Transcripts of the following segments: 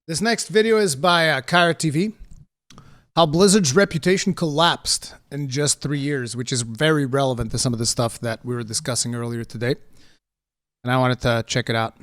This next video is by KiraTV. How Blizzard's reputation collapsed in just 3 years, which is very relevant to some of the stuff that we were discussing earlier today. And I wanted to check it out.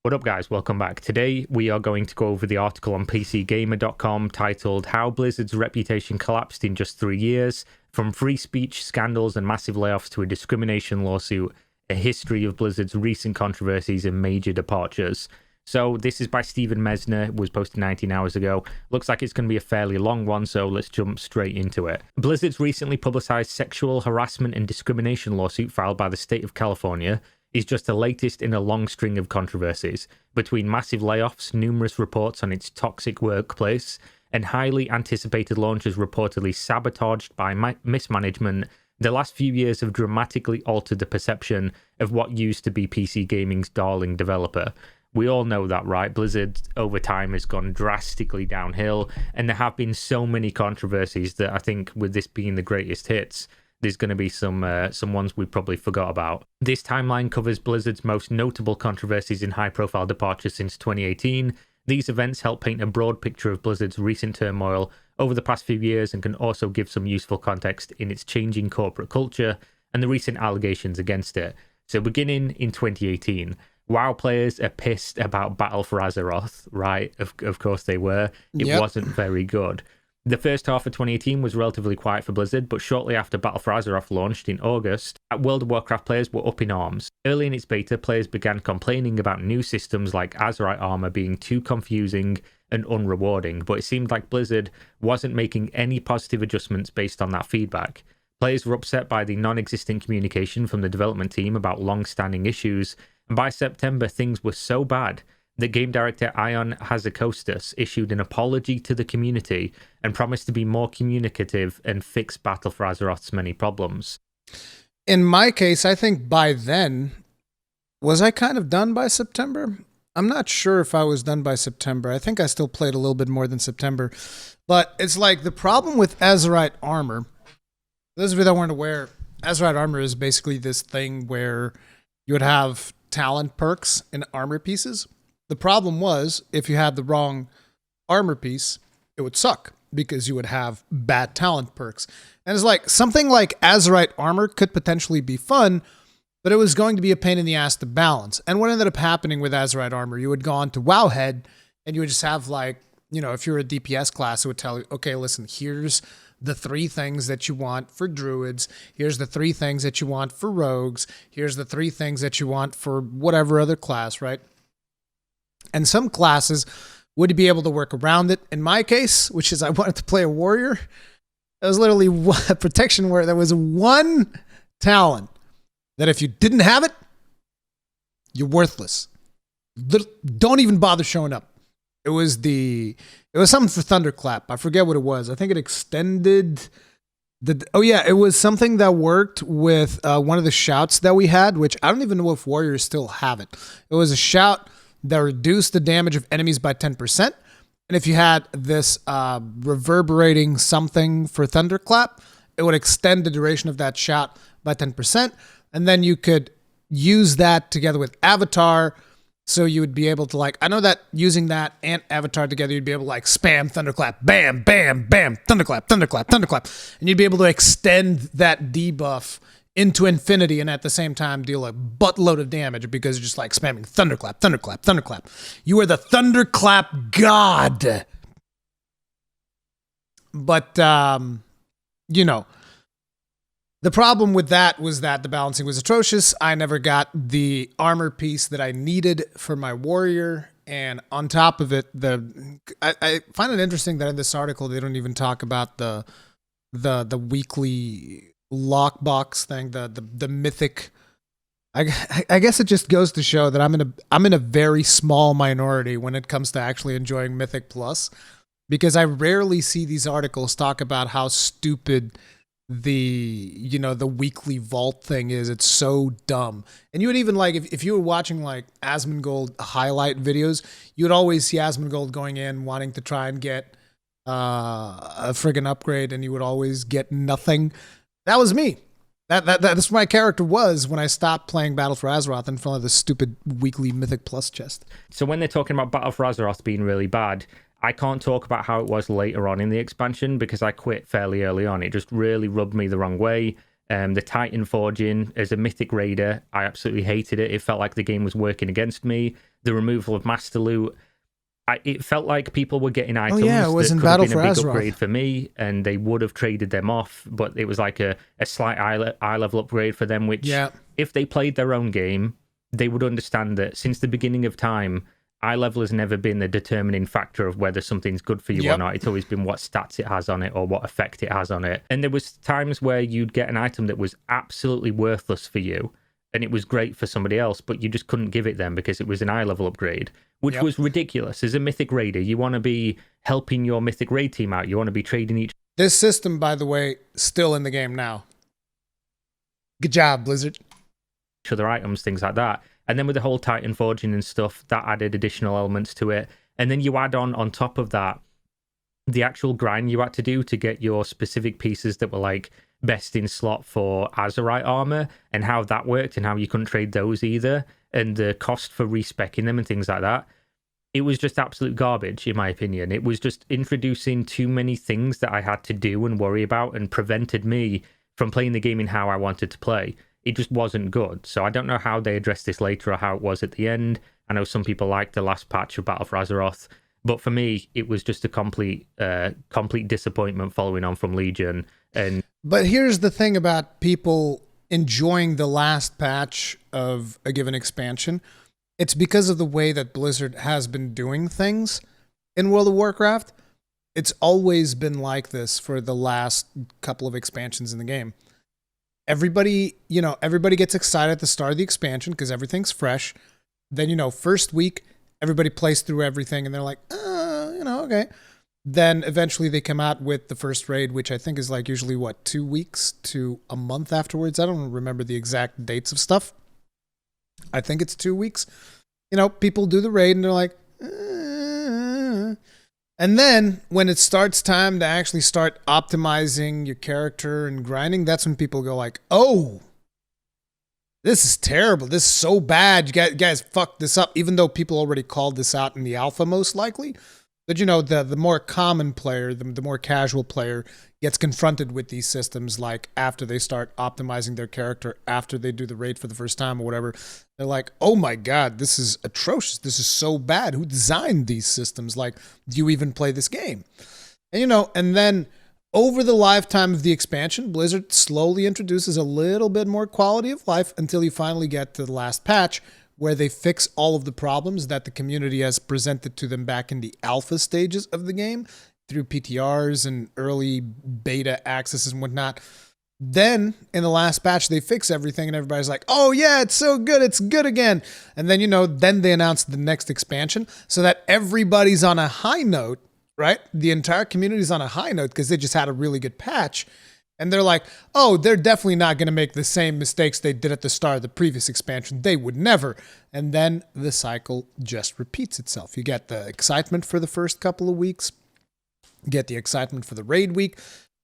What up, guys? Welcome back. Today, we are going to go over the article on PCGamer.com titled How Blizzard's Reputation Collapsed in Just 3 Years, From Free Speech Scandals and Massive Layoffs to a Discrimination Lawsuit, a history of Blizzard's recent controversies and major departures. So this is by Stephen Mesner, was posted 19 hours ago. Looks like it's going to be a fairly long one, so let's jump straight into it. Blizzard's recently publicized sexual harassment and discrimination lawsuit filed by the state of California is just the latest in a long string of controversies, between massive layoffs, numerous reports on its toxic workplace, and highly anticipated launches reportedly sabotaged by mismanagement. The last few years have dramatically altered the perception of what used to be PC gaming's darling developer. We all know that, right? Blizzard over time has gone drastically downhill, and there have been so many controversies that I think with this being the greatest hits, there's going to be some ones we probably forgot about. This timeline covers Blizzard's most notable controversies in high-profile departures since 2018. These events help paint a broad picture of Blizzard's recent turmoil over the past few years and can also give some useful context in its changing corporate culture and the recent allegations against it. So beginning in 2018, WoW players are pissed about Battle for Azeroth, right? Of course they were. It wasn't very good. The first half of 2018 was relatively quiet for Blizzard, but shortly after Battle for Azeroth launched in August, World of Warcraft players were up in arms. Early in its beta, players began complaining about new systems like Azerite armor being too confusing and unrewarding, but it seemed like Blizzard wasn't making any positive adjustments based on that feedback. Players were upset by the non-existent communication from the development team about long-standing issues, and by September, things were so bad that game director Ion Hazakostas issued an apology to the community and promised to be more communicative and fix Battle for Azeroth's many problems. In my case, I think by then, was I kind of done by September? I'm not sure if I was done by September. I think I still played a little bit more than September. But it's like the problem with Azerite armor, those of you that weren't aware, Azerite armor is basically this thing where you would have talent perks in armor pieces. The problem was, if you had the wrong armor piece, it would suck because you would have bad talent perks. And it's like, something like Azerite armor could potentially be fun, but it was going to be a pain in the ass to balance. And what ended up happening with Azerite armor, you would go on to Wowhead, and you would just have like, you know, if you're a DPS class, it would tell you, okay, listen, here's the 3 things that you want for druids. Here's the 3 things that you want for rogues. Here's the 3 things that you want for whatever other class, right? And some classes would be able to work around it. In my case, which is I wanted to play a warrior, it was literally a protection where there was one talent that if you didn't have it, you're worthless. Don't even bother showing up. It was something for Thunderclap. I forget what it was. I think it extended it was something that worked with one of the shouts that we had, which I don't even know if warriors still have it. It was a shout that reduced the damage of enemies by 10%. And if you had this reverberating something for Thunderclap, it would extend the duration of that shout by 10%. And then you could use that together with Avatar. So you would be able to, like, I know that using that and Avatar together, you'd be able to like spam Thunderclap, bam, bam, bam, Thunderclap, Thunderclap, Thunderclap. And you'd be able to extend that debuff into infinity and at the same time deal a buttload of damage because you're just like spamming Thunderclap, Thunderclap, Thunderclap. You are the Thunderclap god. But, you know, the problem with that was that the balancing was atrocious. I never got the armor piece that I needed for my warrior. And on top of it, I find it interesting that in this article, they don't even talk about the weekly lockbox thing, the mythic. I guess it just goes to show that I'm in a very small minority when it comes to actually enjoying Mythic Plus, because I rarely see these articles talk about how stupid the weekly vault thing is. It's so dumb. And you would even like if you were watching like Asmongold highlight videos, you would always see Asmongold going in wanting to try and get a friggin' upgrade, and you would always get nothing. That was me. That's what my character was when I stopped playing Battle for Azeroth in front of the stupid weekly Mythic Plus chest. So when they're talking about Battle for Azeroth being really bad, I can't talk about how it was later on in the expansion because I quit fairly early on. It just really rubbed me the wrong way. The Titan Forging as a Mythic Raider, I absolutely hated it. It felt like the game was working against me. The removal of Master Loot, it felt like people were getting items it was that in could Battle have been for a big Azeroth. upgrade for me, and they would have traded them off, but it was like a slight eye level upgrade for them, which if they played their own game, they would understand that since the beginning of time, eye level has never been the determining factor of whether something's good for you or not. It's always been what stats it has on it or what effect it has on it. And there was times where you'd get an item that was absolutely worthless for you, and it was great for somebody else, but you just couldn't give it them because it was an eye level upgrade, which was ridiculous. As a Mythic Raider, you want to be helping your Mythic Raid team out. You want to be trading each This system, by the way, still in the game now. Good job, Blizzard. other items, things like that. And then with the whole Titan Forging and stuff, that added additional elements to it. And then you add on top of that, the actual grind you had to do to get your specific pieces that were like best in slot for Azerite armor, and how that worked and how you couldn't trade those either, and the cost for respecking them and things like that. It was just absolute garbage, in my opinion. It was just introducing too many things that I had to do and worry about, and prevented me from playing the game in how I wanted to play. It just wasn't good. So I don't know how they addressed this later or how it was at the end. I know some people liked the last patch of Battle for Azeroth, but for me, it was just a complete disappointment following on from Legion. But here's the thing about people enjoying the last patch of a given expansion. It's because of the way that Blizzard has been doing things in World of Warcraft. It's always been like this for the last couple of expansions in the game. Everybody gets excited at the start of the expansion because everything's fresh. Then, first week, everybody plays through everything and they're like, okay. Then eventually they come out with the first raid, which I think is like usually 2 weeks to a month afterwards. I don't remember the exact dates of stuff. I think it's 2 weeks. People do the raid and they're like, And then when it starts time to actually start optimizing your character and grinding, that's when people go like, oh, this is terrible. This is so bad. You guys fucked this up, even though people already called this out in the alpha most likely. But the more common player, the more casual player gets confronted with these systems, like after they start optimizing their character, after they do the raid for the first time or whatever, they're like, oh my God, this is atrocious. This is so bad. Who designed these systems? Like, do you even play this game? And, and then over the lifetime of the expansion, Blizzard slowly introduces a little bit more quality of life until you finally get to the last patch, where they fix all of the problems that the community has presented to them back in the alpha stages of the game through PTRs and early beta access and whatnot. Then in the last patch, they fix everything and everybody's like, oh yeah, it's so good. It's good again. And then, then they announce the next expansion so that everybody's on a high note, right? The entire community's on a high note because they just had a really good patch. And they're like, oh, they're definitely not going to make the same mistakes they did at the start of the previous expansion. They would never. And then the cycle just repeats itself. You get the excitement for the first couple of weeks. You get the excitement for the raid week.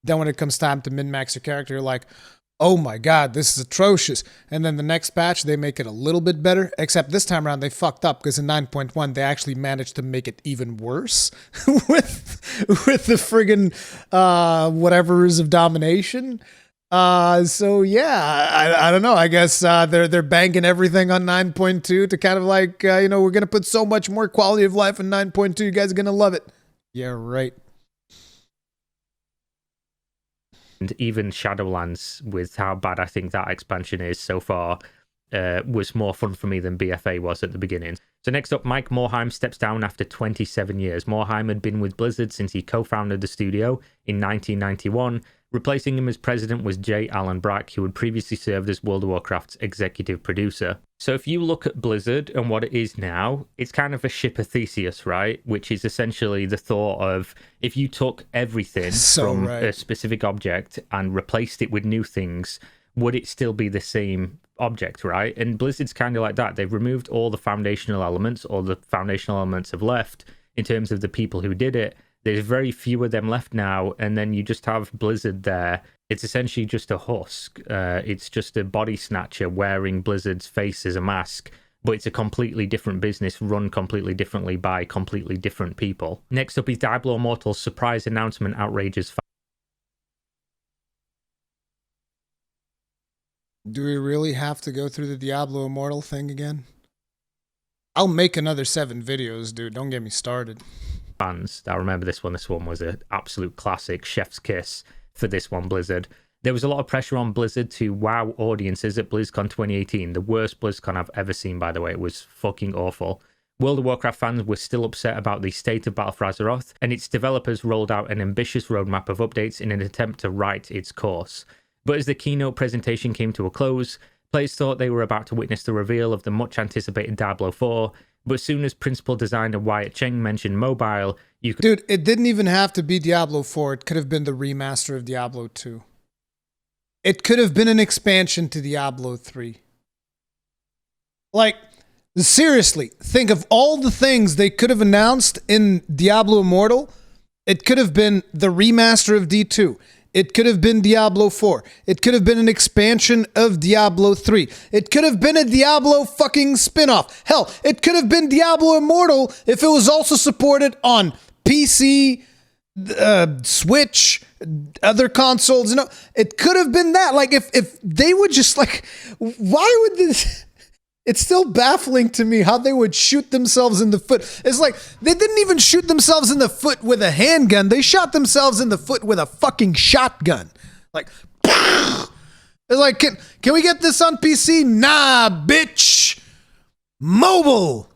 Then when it comes time to min-max your character, you're like, oh my God, this is atrocious. And then the next patch, they make it a little bit better, except this time around they fucked up because in 9.1, they actually managed to make it even worse with the friggin' whatever's of domination. So yeah, I don't know. I guess they're banking everything on 9.2 to kind of like, we're going to put so much more quality of life in 9.2. You guys are going to love it. Yeah, right. And even Shadowlands, with how bad I think that expansion is so far, was more fun for me than BFA was at the beginning. So next up, Mike Morhaime steps down after 27 years. Morhaime had been with Blizzard since he co-founded the studio in 1991. Replacing him as president was J. Allen Brack, who had previously served as World of Warcraft's executive producer. So if you look at Blizzard and what it is now, it's kind of a ship of Theseus, right? Which is essentially the thought of, if you took everything from a specific object and replaced it with new things, would it still be the same object, right? And Blizzard's kind of like that. They've removed all the foundational elements, or the foundational elements have left in terms of the people who did it. There's very few of them left now, and then you just have Blizzard there It's essentially just a husk. It's just a body snatcher wearing Blizzard's face as a mask, but it's a completely different business run completely differently by completely different people. Next up is Diablo Immortal's surprise announcement outrages. Do we really have to go through the Diablo Immortal thing again? I'll make another 7 videos, dude. Don't get me started. Fans, I remember this one. This one was an absolute classic, chef's kiss for this one, Blizzard. There was a lot of pressure on Blizzard to wow audiences at BlizzCon 2018. The worst BlizzCon I've ever seen, by the way. It was fucking awful. World of Warcraft fans were still upset about the state of Battle for Azeroth, and its developers rolled out an ambitious roadmap of updates in an attempt to right its course. But as the keynote presentation came to a close, players thought they were about to witness the reveal of the much-anticipated Diablo 4, but as soon as principal designer Wyatt Cheng mentioned mobile, you could... Dude, it didn't even have to be Diablo 4. It could have been the remaster of Diablo 2. It could have been an expansion to Diablo 3. Like, seriously, think of all the things they could have announced in Diablo Immortal. It could have been the remaster of D2. It could have been Diablo 4. It could have been an expansion of Diablo 3. It could have been a Diablo fucking spin-off. Hell, it could have been Diablo Immortal if it was also supported on PC, Switch, other consoles. You know, it could have been that. Like, if they would just, like, why would this... It's still baffling to me how they would shoot themselves in the foot. It's like, they didn't even shoot themselves in the foot with a handgun. They shot themselves in the foot with a fucking shotgun. Like, it's like, can we get this on PC? Nah, bitch. Mobile.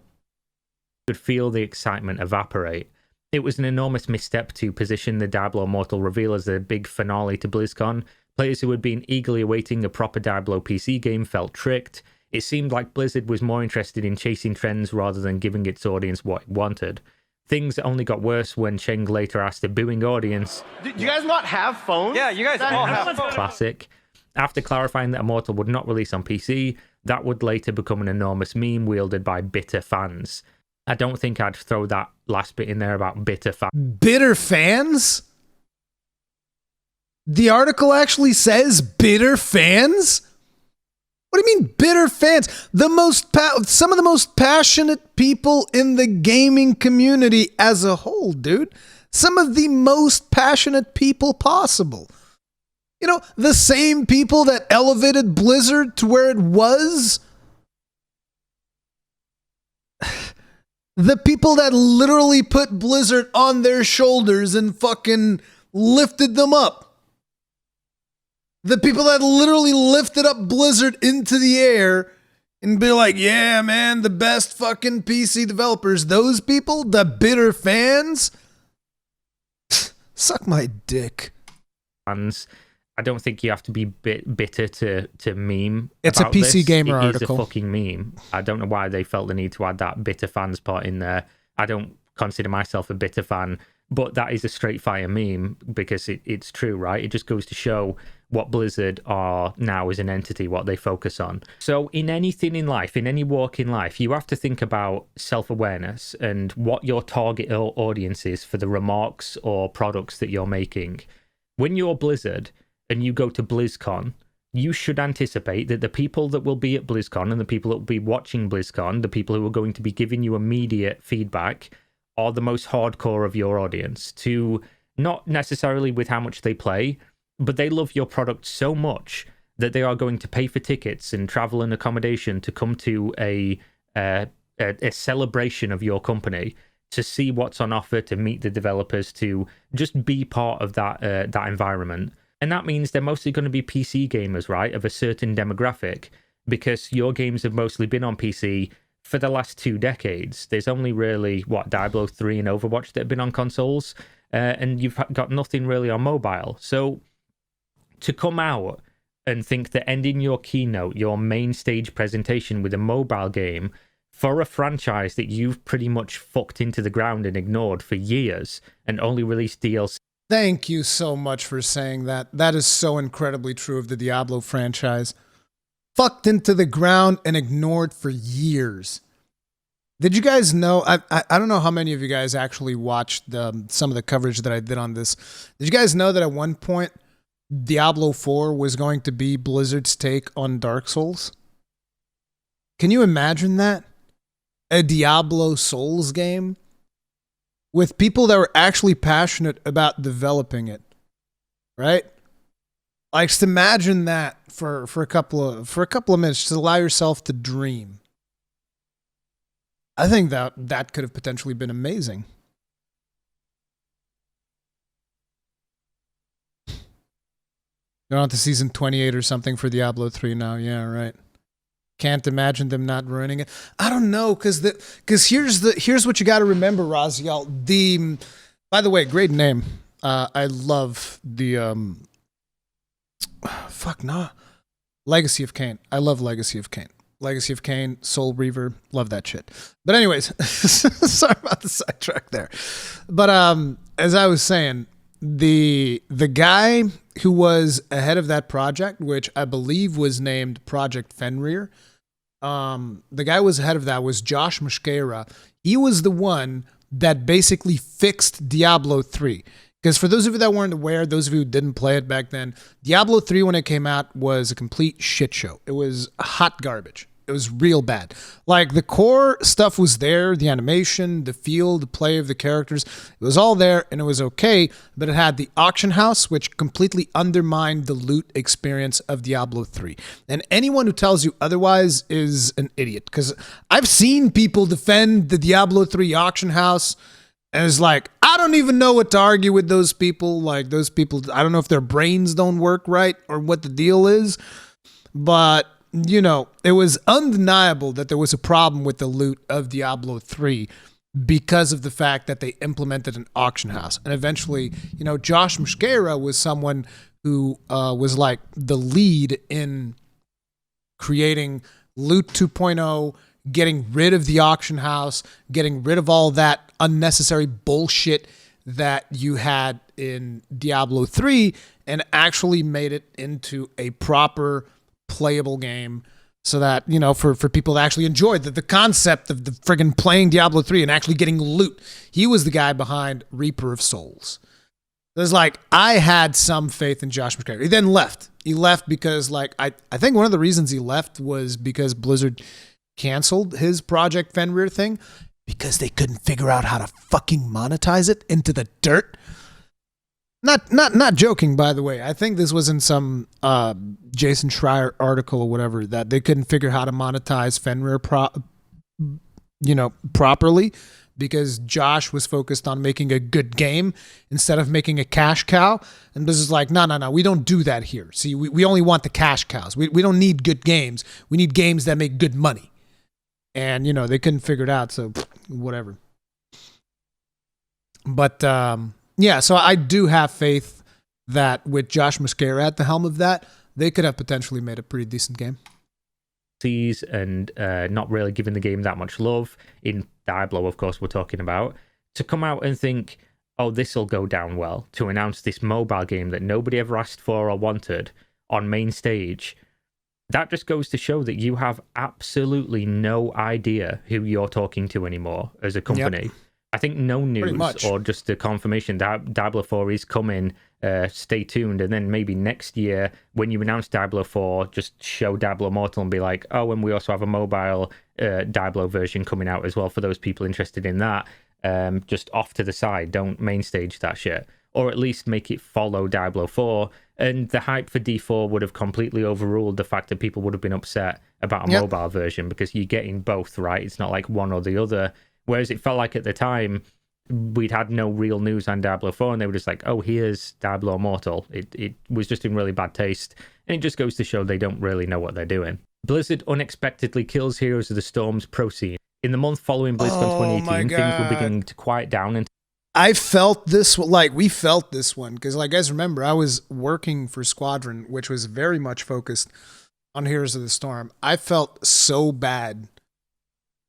could feel the excitement evaporate. It was an enormous misstep to position the Diablo Immortal reveal as a big finale to BlizzCon. Players who had been eagerly awaiting a proper Diablo PC game felt tricked. It seemed like Blizzard was more interested in chasing trends rather than giving its audience what it wanted. Things only got worse when Cheng later asked a booing audience, Do you guys not have phones? Yeah, you guys all have phones. Classic. After clarifying that Immortal would not release on PC, that would later become an enormous meme wielded by bitter fans. I don't think I'd throw that last bit in there about bitter fans. Bitter fans? The article actually says bitter fans? What do you mean bitter fans? Some of the most passionate people in the gaming community as a whole, dude. Some of the most passionate people possible. You know, the same people that elevated Blizzard to where it was. The people that literally put Blizzard on their shoulders and fucking lifted them up. The people that literally lifted up Blizzard into the air and be like, yeah, man, the best fucking PC developers. Those people, the bitter fans, suck my dick. Fans. I don't think you have to be bitter to meme. It's a PC this. Gamer It article. is a fucking meme. I don't know why they felt the need to add that bitter fans part in there. I don't consider myself a bitter fan, but that is a straight fire meme because it's true, right? It just goes to show what Blizzard are now as an entity, what they focus on. So in anything in life, in any walk in life, you have to think about self-awareness and what your target audience is for the remarks or products that you're making. When you're Blizzard and you go to BlizzCon, you should anticipate that the people that will be at BlizzCon and the people that will be watching BlizzCon, the people who are going to be giving you immediate feedback, are the most hardcore of your audience, to not necessarily with how much they play, but they love your product so much that they are going to pay for tickets and travel and accommodation to come to a celebration of your company, to see what's on offer, to meet the developers, to just be part of that environment. And that means they're mostly going to be PC gamers, right, of a certain demographic, because your games have mostly been on PC for the last 2 decades. There's only really, Diablo 3 and Overwatch that have been on consoles, and you've got nothing really on mobile. So to come out and think that ending your keynote, your main stage presentation with a mobile game for a franchise that you've pretty much fucked into the ground and ignored for years and only released DLC. Thank you so much for saying that. That is so incredibly true of the Diablo franchise. Fucked into the ground and ignored for years. Did you guys know, I don't know how many of you guys actually watched some of the coverage that I did on this. Did you guys know that at one point, Diablo 4 was going to be Blizzard's take on Dark Souls? Can you imagine that? A Diablo Souls game with people that were actually passionate about developing it, right? Like, just imagine that for a couple of minutes, just allow yourself to dream. I think that could have potentially been amazing. They're on to season 28 or something for Diablo 3 now. Yeah, right. Can't imagine them not ruining it. I don't know, because here's what you got to remember, Raziel. By the way, great name. I love the Legacy of Kain. I love Legacy of Kain. Legacy of Kain, Soul Reaver, love that shit. But anyways, sorry about the sidetrack there. But as I was saying, the guy who was ahead of that project, which I believe was named Project Fenrir, the guy who was ahead of that was Josh Mosquera. He was the one that basically fixed Diablo 3. Because for those of you that weren't aware, those of you who didn't play it back then, Diablo 3 when it came out was a complete shit show. It was hot garbage. It was real bad. Like, the core stuff was there, the animation, the feel, the play of the characters. It was all there, and it was okay, but it had the auction house, which completely undermined the loot experience of Diablo 3. And anyone who tells you otherwise is an idiot, because I've seen people defend the Diablo 3 auction house, and it's like, I don't even know what to argue with those people. Like, those people, I don't know if their brains don't work right or what the deal is, but you know, it was undeniable that there was a problem with the loot of Diablo 3 because of the fact that they implemented an auction house. And eventually, you know, Josh Mosquera was someone who was like the lead in creating Loot 2.0, getting rid of the auction house, getting rid of all that unnecessary bullshit that you had in Diablo 3, and actually made it into a proper playable game, so that, you know, for people that actually enjoyed the concept of the friggin' playing Diablo 3 and actually getting loot. He was the guy behind Reaper of Souls. It was like, I had some faith in Josh Mosquera. He then left. He left because, like, I think one of the reasons he left was because Blizzard canceled his Project Fenrir thing because they couldn't figure out how to fucking monetize it into the dirt. Not joking, by the way. I think this was in some Jason Schreier article or whatever, that they couldn't figure how to monetize Fenrir properly, because Josh was focused on making a good game instead of making a cash cow. And this is like, no, we don't do that here. See, we only want the cash cows. We don't need good games. We need games that make good money. And, you know, they couldn't figure it out, so whatever. But yeah, so I do have faith that with Josh Mosquera at the helm of that, they could have potentially made a pretty decent game. And not really giving the game that much love, in Diablo, of course, we're talking about, to come out and think, oh, this will go down well, to announce this mobile game that nobody ever asked for or wanted on main stage. That just goes to show that you have absolutely no idea who you're talking to anymore as a company. Yep. I think no news or just the confirmation that Diablo 4 is coming, stay tuned, and then maybe next year when you announce Diablo 4, just show Diablo Immortal and be like, oh, and we also have a mobile Diablo version coming out as well for those people interested in that. Just off to the side, don't main stage that shit. Or at least make it follow Diablo 4, and the hype for D4 would have completely overruled the fact that people would have been upset about a mobile version, because you're getting both, right? It's not like one or the other. Whereas it felt like at the time, we'd had no real news on Diablo 4, and they were just like, oh, here's Diablo Immortal. It was just in really bad taste, and it just goes to show they don't really know what they're doing. Blizzard unexpectedly kills Heroes of the Storm's pro scene. In the month following BlizzCon 2018, things were beginning to quiet down. And I felt this, like, we felt this one, because, like, guys, remember, I was working for Squadron, which was very much focused on Heroes of the Storm. I felt so bad,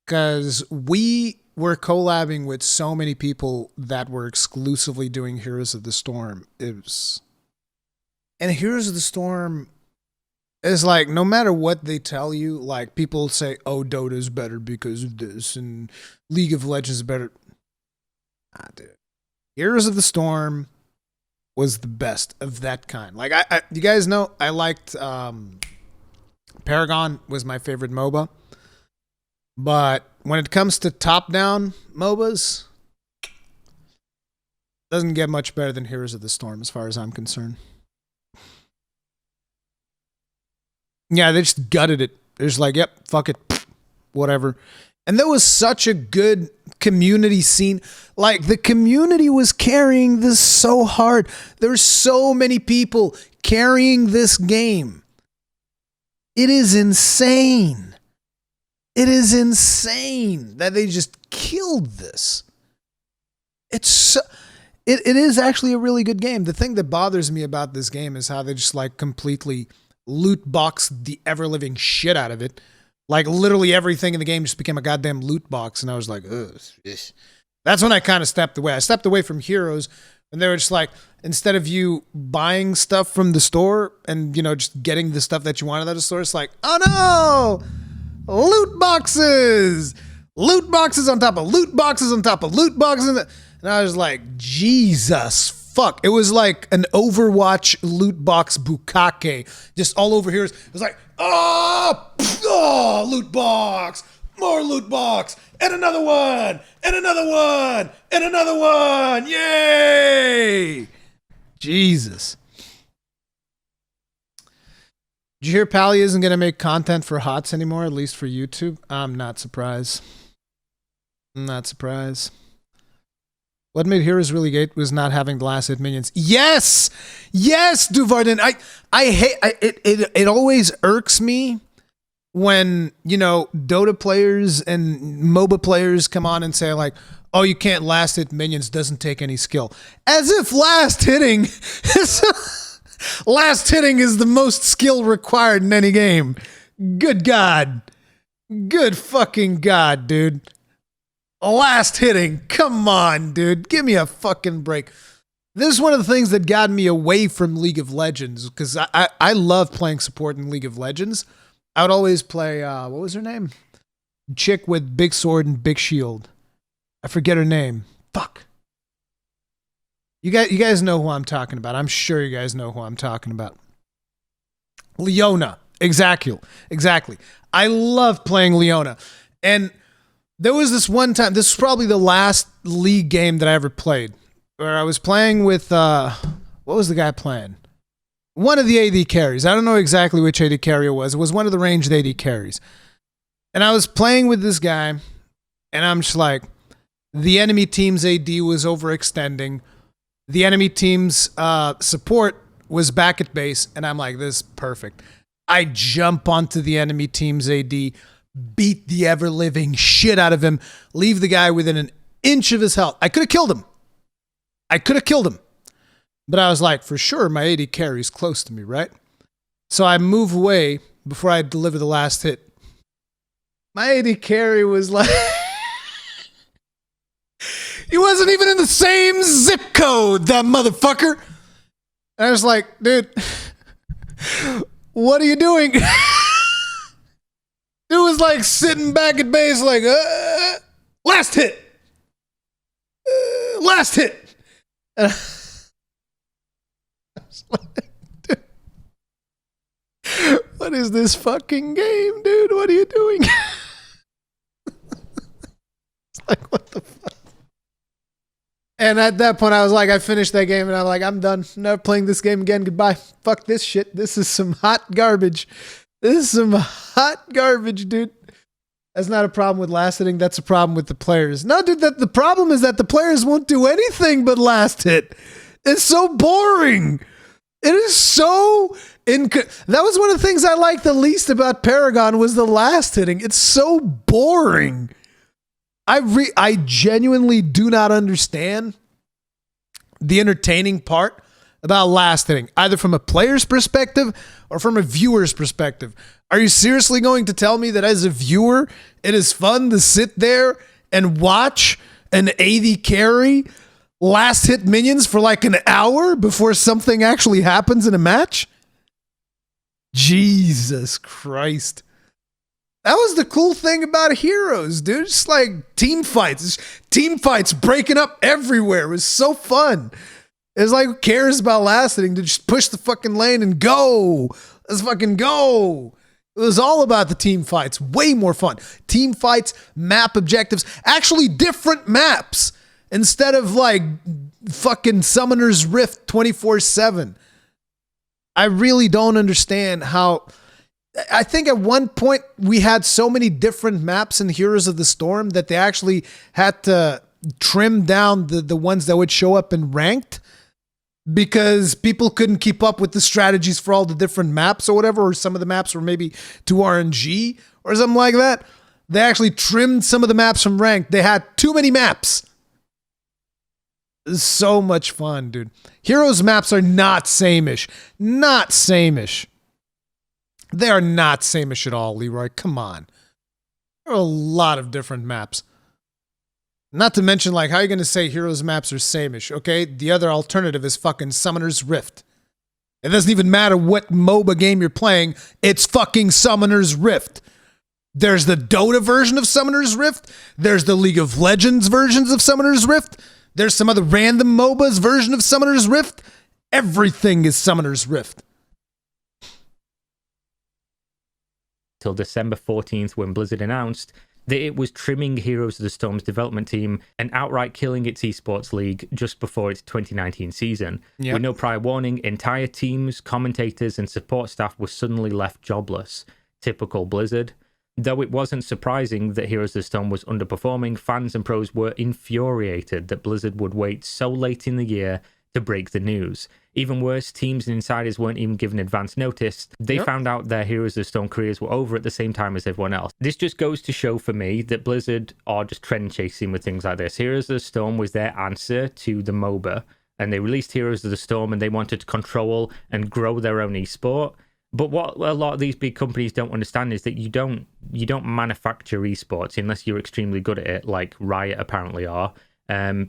because we were collabing with so many people that were exclusively doing Heroes of the Storm. And Heroes of the Storm is like, no matter what they tell you, like, people say, oh, Dota's better because of this, and League of Legends is better. Dude. Heroes of the Storm was the best of that kind. Like you guys know, I liked Paragon was my favorite MOBA, but when it comes to top-down MOBAs, doesn't get much better than Heroes of the Storm as far as I'm concerned. Yeah, they just gutted it. They're just like, yep, fuck it, whatever. And there was such a good community scene. Like, the community was carrying this so hard. There's so many people carrying this game. It is insane. It is insane that they just killed this. It is actually a really good game. The thing that bothers me about this game is how they just like completely loot box the ever-living shit out of it. Like, literally everything in the game just became a goddamn loot box, and I was like, ugh. That's when I kind of stepped away. I stepped away from Heroes, and they were just like, instead of you buying stuff from the store and, you know, just getting the stuff that you wanted at the store, it's like, oh no! Loot boxes! Loot boxes on top of loot boxes on top of loot boxes. And I was like, Jesus fuck. It was like an Overwatch loot box bukkake. Just all over here. It was like, oh, loot box. More loot box. And another one. And another one. And another one. Yay. Jesus. Did you hear Pally isn't going to make content for HOTS anymore, at least for YouTube? I'm not surprised. I'm not surprised. What made Heroes really great was not having the last hit minions. Yes! Yes, Duvarden. I hate it always irks me when, you know, Dota players and MOBA players come on and say like, oh, you can't last hit minions, doesn't take any skill. As if last hitting is the most skill required in any game. Good God. Good fucking God, dude. Last hitting. Come on, dude. Give me a fucking break. This is one of the things that got me away from League of Legends, because I love playing support in League of Legends. I would always play, what was her name? Chick with big sword and big shield. I forget her name. Fuck. You guys know who I'm talking about. I'm sure you guys know who I'm talking about. Leona. Exactly. I love playing Leona. And there was this one time, this was probably the last League game that I ever played, where I was playing with, what was the guy playing? One of the AD carries. I don't know exactly which AD carry it was. It was one of the ranged AD carries. And I was playing with this guy, and I'm just like, the enemy team's AD was overextending. The enemy team's support was back at base, and I'm like, this is perfect. I jump onto the enemy team's AD, beat the ever-living shit out of him, leave the guy within an inch of his health. I could have killed him. But I was like, for sure, my AD carry's close to me, right? So I move away before I deliver the last hit. My AD carry was like... he wasn't even in the same zip code, that motherfucker. And I was like, dude, what are you doing? Dude was like sitting back at base like, last hit. Last hit. And I was like, dude, what is this fucking game, dude? What are you doing? It's like, what the fuck? And at that point, I was like, I finished that game, and I'm like, I'm done. Never playing this game again. Goodbye. Fuck this shit. This is some hot garbage. This is some hot garbage, dude. That's not a problem with last hitting. That's a problem with the players. No, dude, the problem is that the players won't do anything but last hit. It's so boring. It is so... that was one of the things I liked the least about Paragon was the last hitting. It's so boring. I genuinely do not understand the entertaining part about last hitting, either from a player's perspective or from a viewer's perspective. Are you seriously going to tell me that as a viewer, it is fun to sit there and watch an AD carry last hit minions for like an hour before something actually happens in a match? Jesus Christ. That was the cool thing about Heroes, dude. Just like team fights breaking up everywhere. It was so fun. It's like, who cares about last inning? To just push the fucking lane and go. Let's fucking go. It was all about the team fights. Way more fun. Team fights, map objectives, actually different maps instead of like fucking Summoner's Rift 24/7. I really don't understand how. I think at one point we had so many different maps in Heroes of the Storm that they actually had to trim down the ones that would show up in ranked, because people couldn't keep up with the strategies for all the different maps or whatever, or some of the maps were maybe too RNG or something like that. They actually trimmed some of the maps from ranked. They had too many maps. So much fun, dude. Heroes maps are not same-ish. Not same-ish. They are not same-ish at all, Leroy. Come on. There are a lot of different maps. Not to mention, like, how are you going to say Heroes maps are same-ish, okay? The other alternative is fucking Summoner's Rift. It doesn't even matter what MOBA game you're playing. It's fucking Summoner's Rift. There's the Dota version of Summoner's Rift. There's the League of Legends versions of Summoner's Rift. There's some other random MOBA's version of Summoner's Rift. Everything is Summoner's Rift. Till December 14th, when Blizzard announced that it was trimming Heroes of the Storm's development team and outright killing its esports league just before its 2019 season. Yep. With no prior warning, entire teams, commentators, and support staff were suddenly left jobless. Typical Blizzard. Though it wasn't surprising that Heroes of the Storm was underperforming, fans and pros were infuriated that Blizzard would wait so late in the year to break the news. Even worse, teams and insiders weren't even given advance notice. They found out their Heroes of the Storm careers were over at the same time as everyone else. This just goes to show for me that Blizzard are just trend chasing with things like this. Heroes of the Storm was their answer to the MOBA, and they released Heroes of the Storm and they wanted to control and grow their own esport. But what a lot of these big companies don't understand is that you don't manufacture esports unless you're extremely good at it, like Riot apparently are.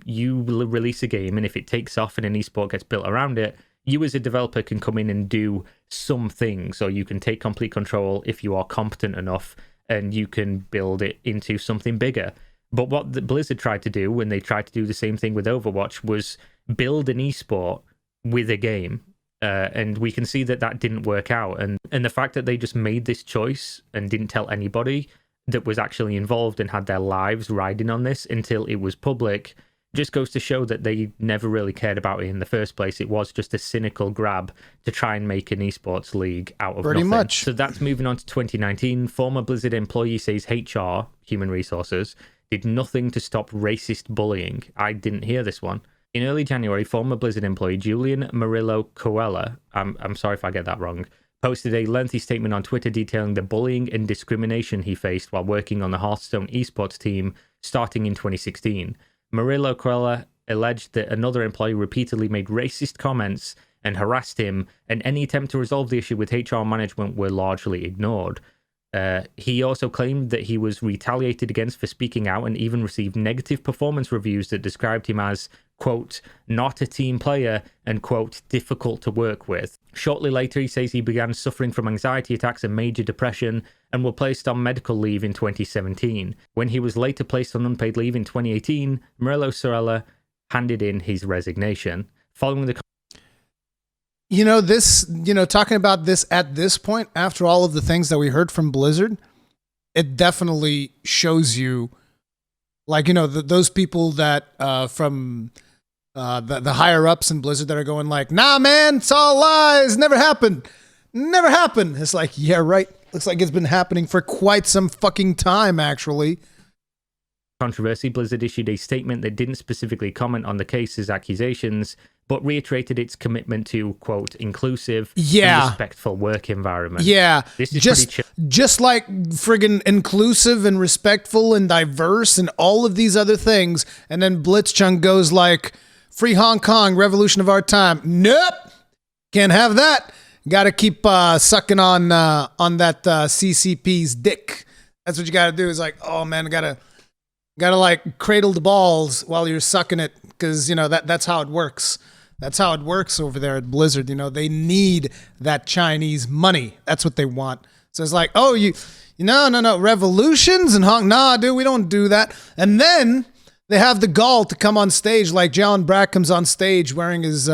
You will release a game, and if it takes off and an esport gets built around it, you as a developer can come in and do some things, or you can take complete control if you are competent enough, and you can build it into something bigger. But what the Blizzard tried to do when they tried to do the same thing with Overwatch was build an esport with a game. And we can see that that didn't work out. And the fact that they just made this choice and didn't tell anybody that was actually involved and had their lives riding on this until it was public just goes to show that they never really cared about it in the first place. It was just a cynical grab to try and make an esports league out of pretty nothing. Much. So that's moving on to 2019. Former Blizzard employee says HR, human resources, did nothing to stop racist bullying. I didn't hear this one. In early January, former Blizzard employee Julian Murillo Coella, I'm sorry if I get that wrong, posted a lengthy statement on Twitter detailing the bullying and discrimination he faced while working on the Hearthstone esports team starting in 2016. Murillo Coella alleged that another employee repeatedly made racist comments and harassed him, and any attempt to resolve the issue with HR management were largely ignored. He also claimed that he was retaliated against for speaking out and even received negative performance reviews that described him as, quote, not a team player and, quote, difficult to work with. Shortly later, he says he began suffering from anxiety attacks and major depression and was placed on medical leave in 2017. When he was later placed on unpaid leave in 2018, Murillo Sorella handed in his resignation. Following the talking about this at this point, after all of the things that we heard from Blizzard, it definitely shows you, like, those people that from the higher ups in Blizzard that are going like, nah, man, it's all lies. Never happened. Never happened. It's like, yeah, right. Looks like it's been happening for quite some fucking time, actually. Controversy, Blizzard issued a statement that didn't specifically comment on the case's accusations, but reiterated its commitment to, quote, inclusive and respectful work environment. Yeah. This is just like friggin' inclusive and respectful and diverse and all of these other things. And then Blitzchung goes like, free Hong Kong, revolution of our time. Nope. Can't have that. Got to keep sucking on that CCP's dick. That's what you got to do. Is like, oh man, gotta like cradle the balls while you're sucking it, because that's how it works. That's how it works over there at Blizzard. They need that Chinese money. That's what they want. So it's like, oh, no, revolutions and Hong. Nah, dude, we don't do that. And then They have the gall to come on stage, like Jalen Brack comes on stage wearing his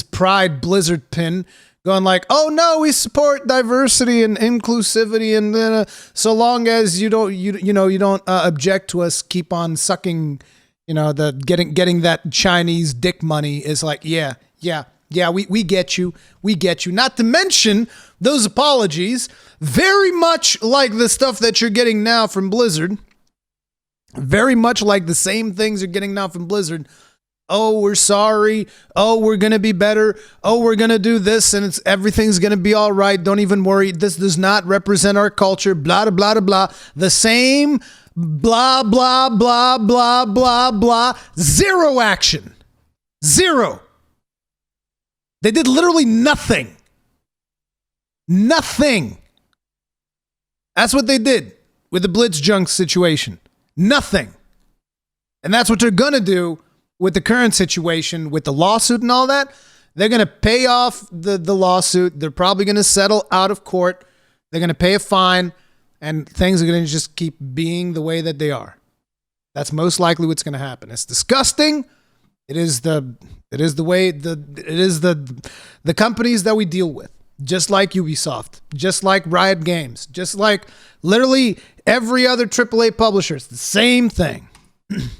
Pride Blizzard pin, going like, "Oh no, we support diversity and inclusivity, and so long as you don't object to us, keep on sucking, the getting that Chinese dick money." Is like, yeah, we get you. Not to mention those apologies, very much like the stuff that you're getting now from Blizzard. Very much like the same things you're getting now from Blizzard. Oh, we're sorry. Oh, we're going to be better. Oh, we're going to do this and everything's going to be all right. Don't even worry. This does not represent our culture. Blah, blah, blah, blah. The same blah, blah, blah, blah, blah, blah. Zero action. Zero. They did literally nothing. Nothing. That's what they did with the Blitzchung situation. Nothing. And that's what they're going to do with the current situation, with the lawsuit and all that. They're going to pay off the lawsuit. They're probably going to settle out of court. They're going to pay a fine, and things are going to just keep being the way that they are. That's most likely what's going to happen. It's disgusting. It is the companies that we deal with. Just like Ubisoft, just like Riot Games, just like literally every other AAA publisher. It's the same thing.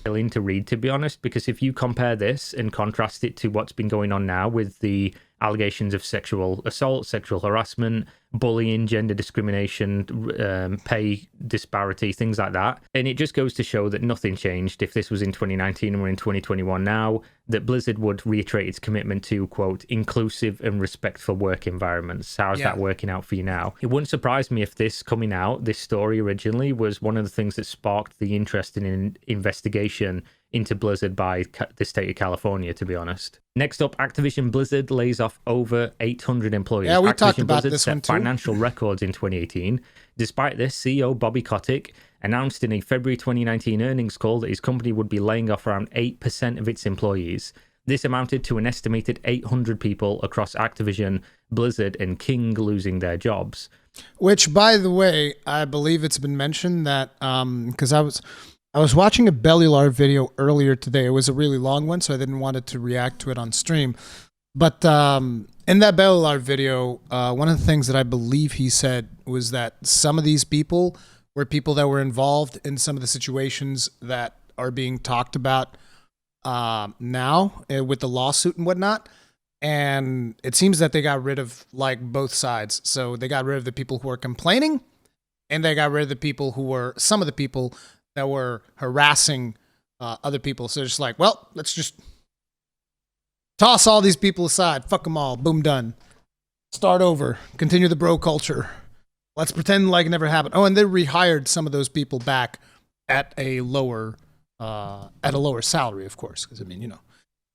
Willing to read, to be honest, because if you compare this and contrast it to what's been going on now with the allegations of sexual assault, sexual harassment, bullying, gender discrimination, pay disparity, things like that, and it just goes to show that nothing changed. If this was in 2019 and we're in 2021 now, that Blizzard would reiterate its commitment to, quote, inclusive and respectful work environments. How's that working out for you now? It wouldn't surprise me if this coming out, this story originally, was one of the things that sparked the interest in an investigation into Blizzard by the state of California, to be honest. Next up, Activision Blizzard lays off over 800 employees. Yeah, we Activision talked about Blizzard this set one too. Financial records in 2018. Despite this, CEO Bobby Kotick announced in a February 2019 earnings call that his company would be laying off around 8% of its employees. This amounted to an estimated 800 people across Activision, Blizzard, and King losing their jobs. Which, by the way, I believe it's been mentioned that because I was watching a Bellular video earlier today. It was a really long one, so I didn't want to react to it on stream. But in that Bellular video, one of the things that I believe he said was that some of these people were people that were involved in some of the situations that are being talked about now with the lawsuit and whatnot. And it seems that they got rid of like both sides. So they got rid of the people who were complaining, and they got rid of the people who were, some of the people that were harassing other people. So just like, well, let's just toss all these people aside. Fuck them all. Boom, done. Start over. Continue the bro culture. Let's pretend like it never happened. Oh, and they rehired some of those people back at a lower salary, of course. Because I mean,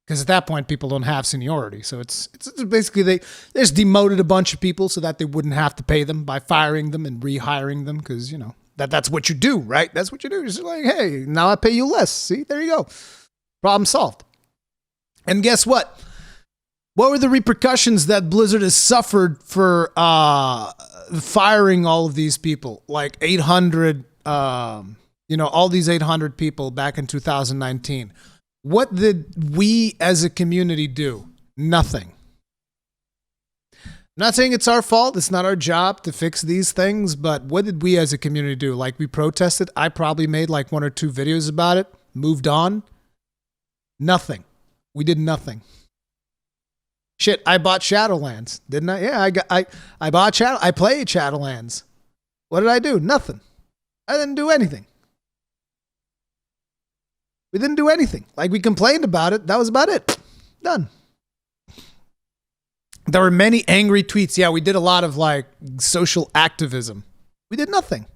because at that point people don't have seniority. So it's basically they just demoted a bunch of people so that they wouldn't have to pay them by firing them and rehiring them. Because that's what you do, right? That's what you do. It's like, hey, now I pay you less. See, there you go. Problem solved. And guess what? What were the repercussions that Blizzard has suffered for firing all of these people? Like 800, all these 800 people back in 2019. What did we as a community do? Nothing. I'm not saying it's our fault. It's not our job to fix these things, but what did we as a community do? Like, we protested. I probably made like 1 or 2 videos about it, moved on. Nothing. We did nothing. Shit, I bought Shadowlands, didn't I? Yeah, I bought I played Shadowlands. What did I do? Nothing. I didn't do anything. We didn't do anything. Like, we complained about it. That was about it. Done. There were many angry tweets. Yeah, we did a lot of like social activism. We did nothing.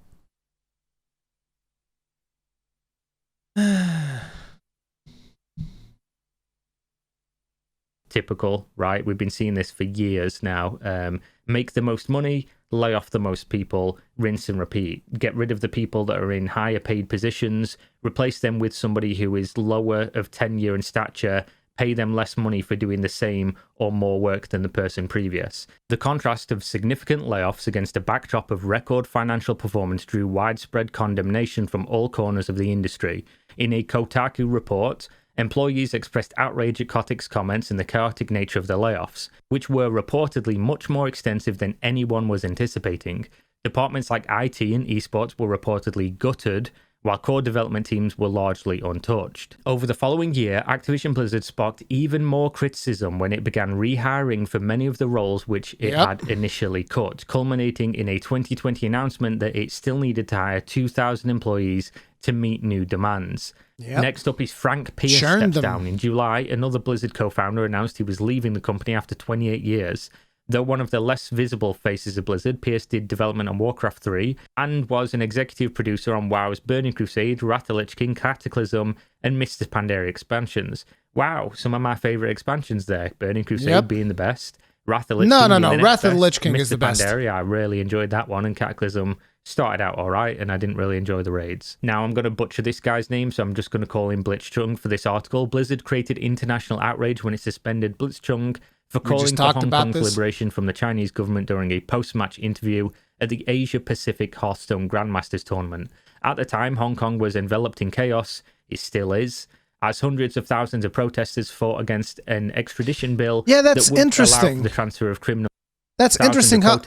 Typical, right? We've been seeing this for years now. Make the most money, lay off the most people, rinse and repeat. Get rid of the people that are in higher paid positions, replace them with somebody who is lower of tenure and stature, pay them less money for doing the same or more work than the person previous. The contrast of significant layoffs against a backdrop of record financial performance drew widespread condemnation from all corners of the industry. In a Kotaku report, employees expressed outrage at Kotick's comments and the chaotic nature of the layoffs, which were reportedly much more extensive than anyone was anticipating. Departments like IT and esports were reportedly gutted, while core development teams were largely untouched. Over the following year, Activision Blizzard sparked even more criticism when it began rehiring for many of the roles which it had initially cut, culminating in a 2020 announcement that it still needed to hire 2,000 employees to meet new demands. Next up is Frank Pierce steps down. In July, another Blizzard co-founder announced he was leaving the company after 28 years. Though one of the less visible faces of Blizzard, Pierce did development on Warcraft 3 and was an executive producer on WoW's Burning Crusade, Retaliation, Cataclysm, and Mr. Pandaria expansions. Wow, some of my favorite expansions there. Burning Crusade being the best. Retaliation No. Wrath of the Lich King is the best. Pandaria, I really enjoyed that one, and Cataclysm started out alright, and I didn't really enjoy the raids. Now I'm going to butcher this guy's name, so I'm just going to call him Blitzchung for this article. Blizzard created international outrage when it suspended Blitzchung for calling for Hong Kong's liberation from the Chinese government during a post-match interview at the Asia-Pacific Hearthstone Grandmasters tournament. At the time, Hong Kong was enveloped in chaos. It still is, as hundreds of thousands of protesters fought against an extradition bill that's that would interesting. allow for the transfer of criminals. That's interesting how...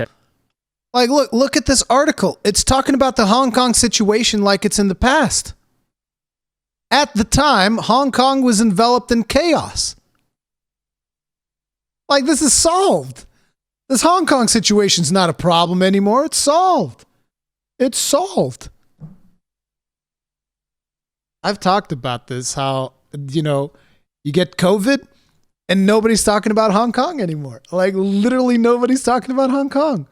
Like, look at this article. It's talking about the Hong Kong situation like it's in the past. At the time, Hong Kong was enveloped in chaos. Like, this is solved. This Hong Kong situation's not a problem anymore. It's solved. It's solved. I've talked about this, how, you get COVID and nobody's talking about Hong Kong anymore. Like, literally nobody's talking about Hong Kong.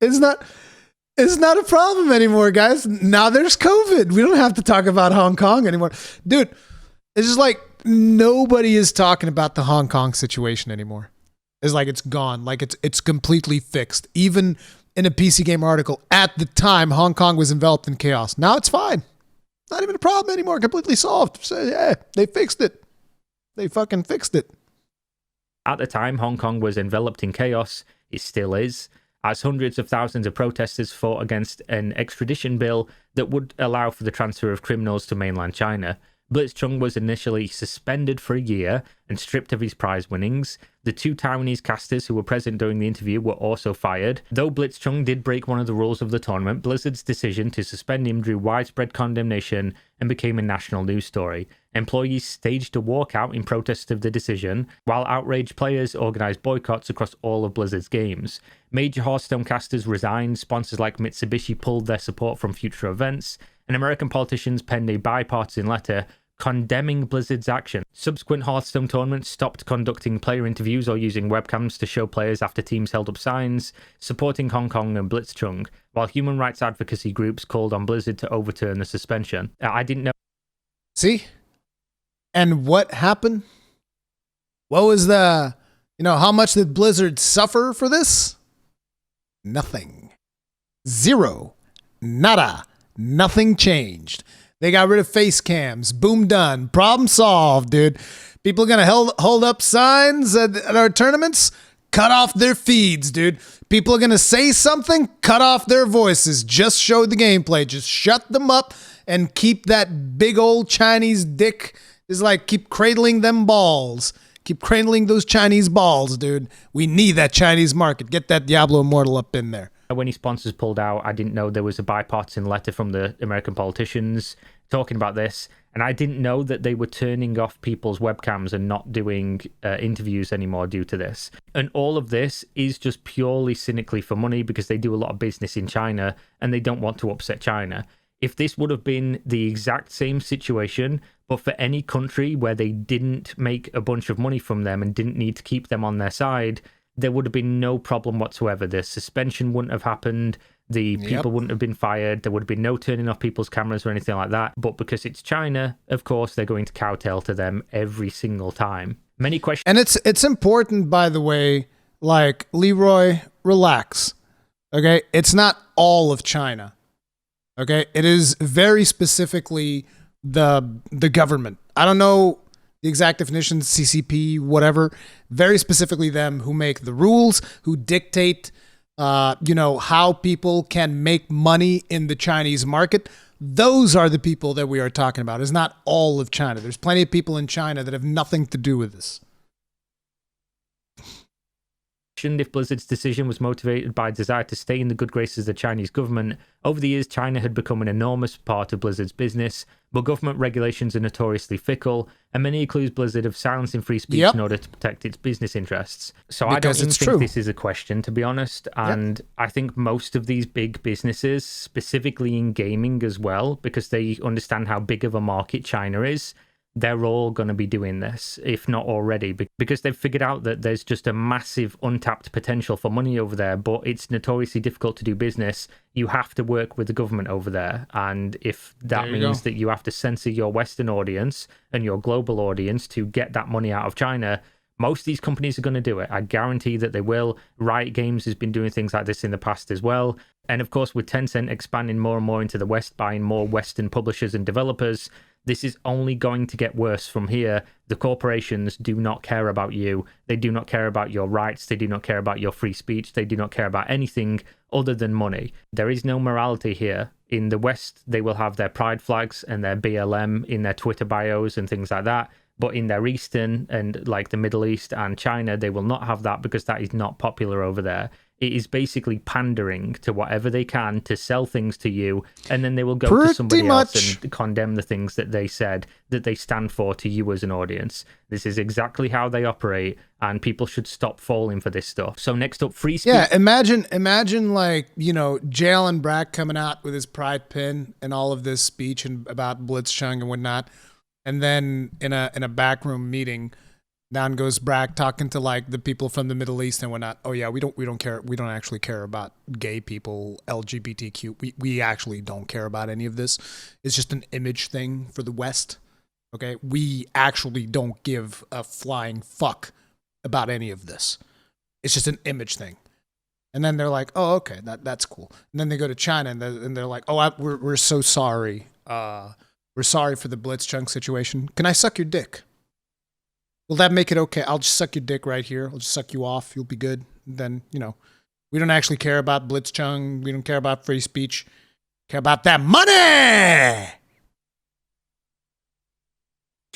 It's not a problem anymore, guys. Now there's COVID. We don't have to talk about Hong Kong anymore. Dude, it's just like nobody is talking about the Hong Kong situation anymore. It's like it's gone. Like it's completely fixed. Even in a PC Game article, at the time, Hong Kong was enveloped in chaos. Now it's fine. Not even a problem anymore. Completely solved. So, yeah, they fixed it. They fucking fixed it. At the time, Hong Kong was enveloped in chaos. It still is, as hundreds of thousands of protesters fought against an extradition bill that would allow for the transfer of criminals to mainland China. Blitzchung was initially suspended for a year and stripped of his prize winnings. The two Taiwanese casters who were present during the interview were also fired. Though Blitzchung did break one of the rules of the tournament, Blizzard's decision to suspend him drew widespread condemnation and became a national news story. Employees staged a walkout in protest of the decision, while outraged players organised boycotts across all of Blizzard's games. Major Hearthstone casters resigned, sponsors like Mitsubishi pulled their support from future events, and American politicians penned a bipartisan letter condemning Blizzard's action. Subsequent Hearthstone tournaments stopped conducting player interviews or using webcams to show players after teams held up signs supporting Hong Kong and Blitzchung, while human rights advocacy groups called on Blizzard to overturn the suspension. I didn't know. See? And what happened? What was the, how much did Blizzard suffer for this? Nothing. Zero. Nada. Nothing changed. They got rid of face cams. Boom, done. Problem solved, dude. People are going to hold up signs at our tournaments. Cut off their feeds, dude. People are going to say something. Cut off their voices. Just show the gameplay. Just shut them up and keep that big old Chinese dick. Is like keep cradling them balls. Keep cradling those Chinese balls, dude. We need that Chinese market. Get that Diablo Immortal up in there. When his sponsors pulled out, I didn't know there was a bipartisan letter from the American politicians talking about this, and I didn't know that they were turning off people's webcams and not doing interviews anymore due to this. And all of this is just purely cynically for money because they do a lot of business in China and they don't want to upset China. If this would have been the exact same situation, but for any country where they didn't make a bunch of money from them and didn't need to keep them on their side, there would have been no problem whatsoever. The suspension wouldn't have happened. The people wouldn't have been fired. There would have been no turning off people's cameras or anything like that. But because it's China, of course, they're going to kowtow to them every single time. Many questions. And it's important, by the way, like, Leroy, relax. Okay? It's not all of China. Okay? It is very specifically the government. I don't know the exact definition, CCP, whatever, very specifically them who make the rules, who dictate, how people can make money in the Chinese market. Those are the people that we are talking about. It's not all of China. There's plenty of people in China that have nothing to do with this. If Blizzard's decision was motivated by a desire to stay in the good graces of the Chinese government, over the years China had become an enormous part of Blizzard's business, but government regulations are notoriously fickle, and many accuse Blizzard of silencing free speech in order to protect its business interests. So I don't even think this is a question, to be honest, and I think most of these big businesses, specifically in gaming as well, because they understand how big of a market China is, they're all going to be doing this, if not already, because they've figured out that there's just a massive untapped potential for money over there, but it's notoriously difficult to do business. You have to work with the government over there, and if that means that you have to censor your Western audience and your global audience to get that money out of China, most of these companies are going to do it. I guarantee that they will. Riot Games has been doing things like this in the past as well. And of course, with Tencent expanding more and more into the West, buying more Western publishers and developers, this is only going to get worse from here. The corporations do not care about you. They do not care about your rights. They do not care about your free speech. They do not care about anything other than money. There is no morality here. In the West, they will have their pride flags and their BLM in their Twitter bios and things like that. But in their Eastern and like the Middle East and China, they will not have that because that is not popular over there. It is basically pandering to whatever they can to sell things to you, and then they will go to somebody else and condemn the things that they said that they stand for to you as an audience. This is exactly how they operate, and people should stop falling for this stuff. So next up, free speech. Yeah, imagine like, Jalen Brack coming out with his pride pin and all of this speech and about Blitzchung and whatnot, and then in a backroom meeting, down goes Brack talking to like the people from the Middle East and whatnot. Oh yeah, we don't care. We don't actually care about gay people, LGBTQ. We actually don't care about any of this. It's just an image thing for the West. Okay, we actually don't give a flying fuck about any of this. It's just an image thing. And then they're like, oh okay, that's cool. And then they go to China and they're like, oh we're so sorry. We're sorry for the Blitzchung situation. Can I suck your dick? Will that make it okay? I'll just suck your dick right here. I'll just suck you off. You'll be good. Then, we don't actually care about Blitzchung. We don't care about free speech. We care about that money!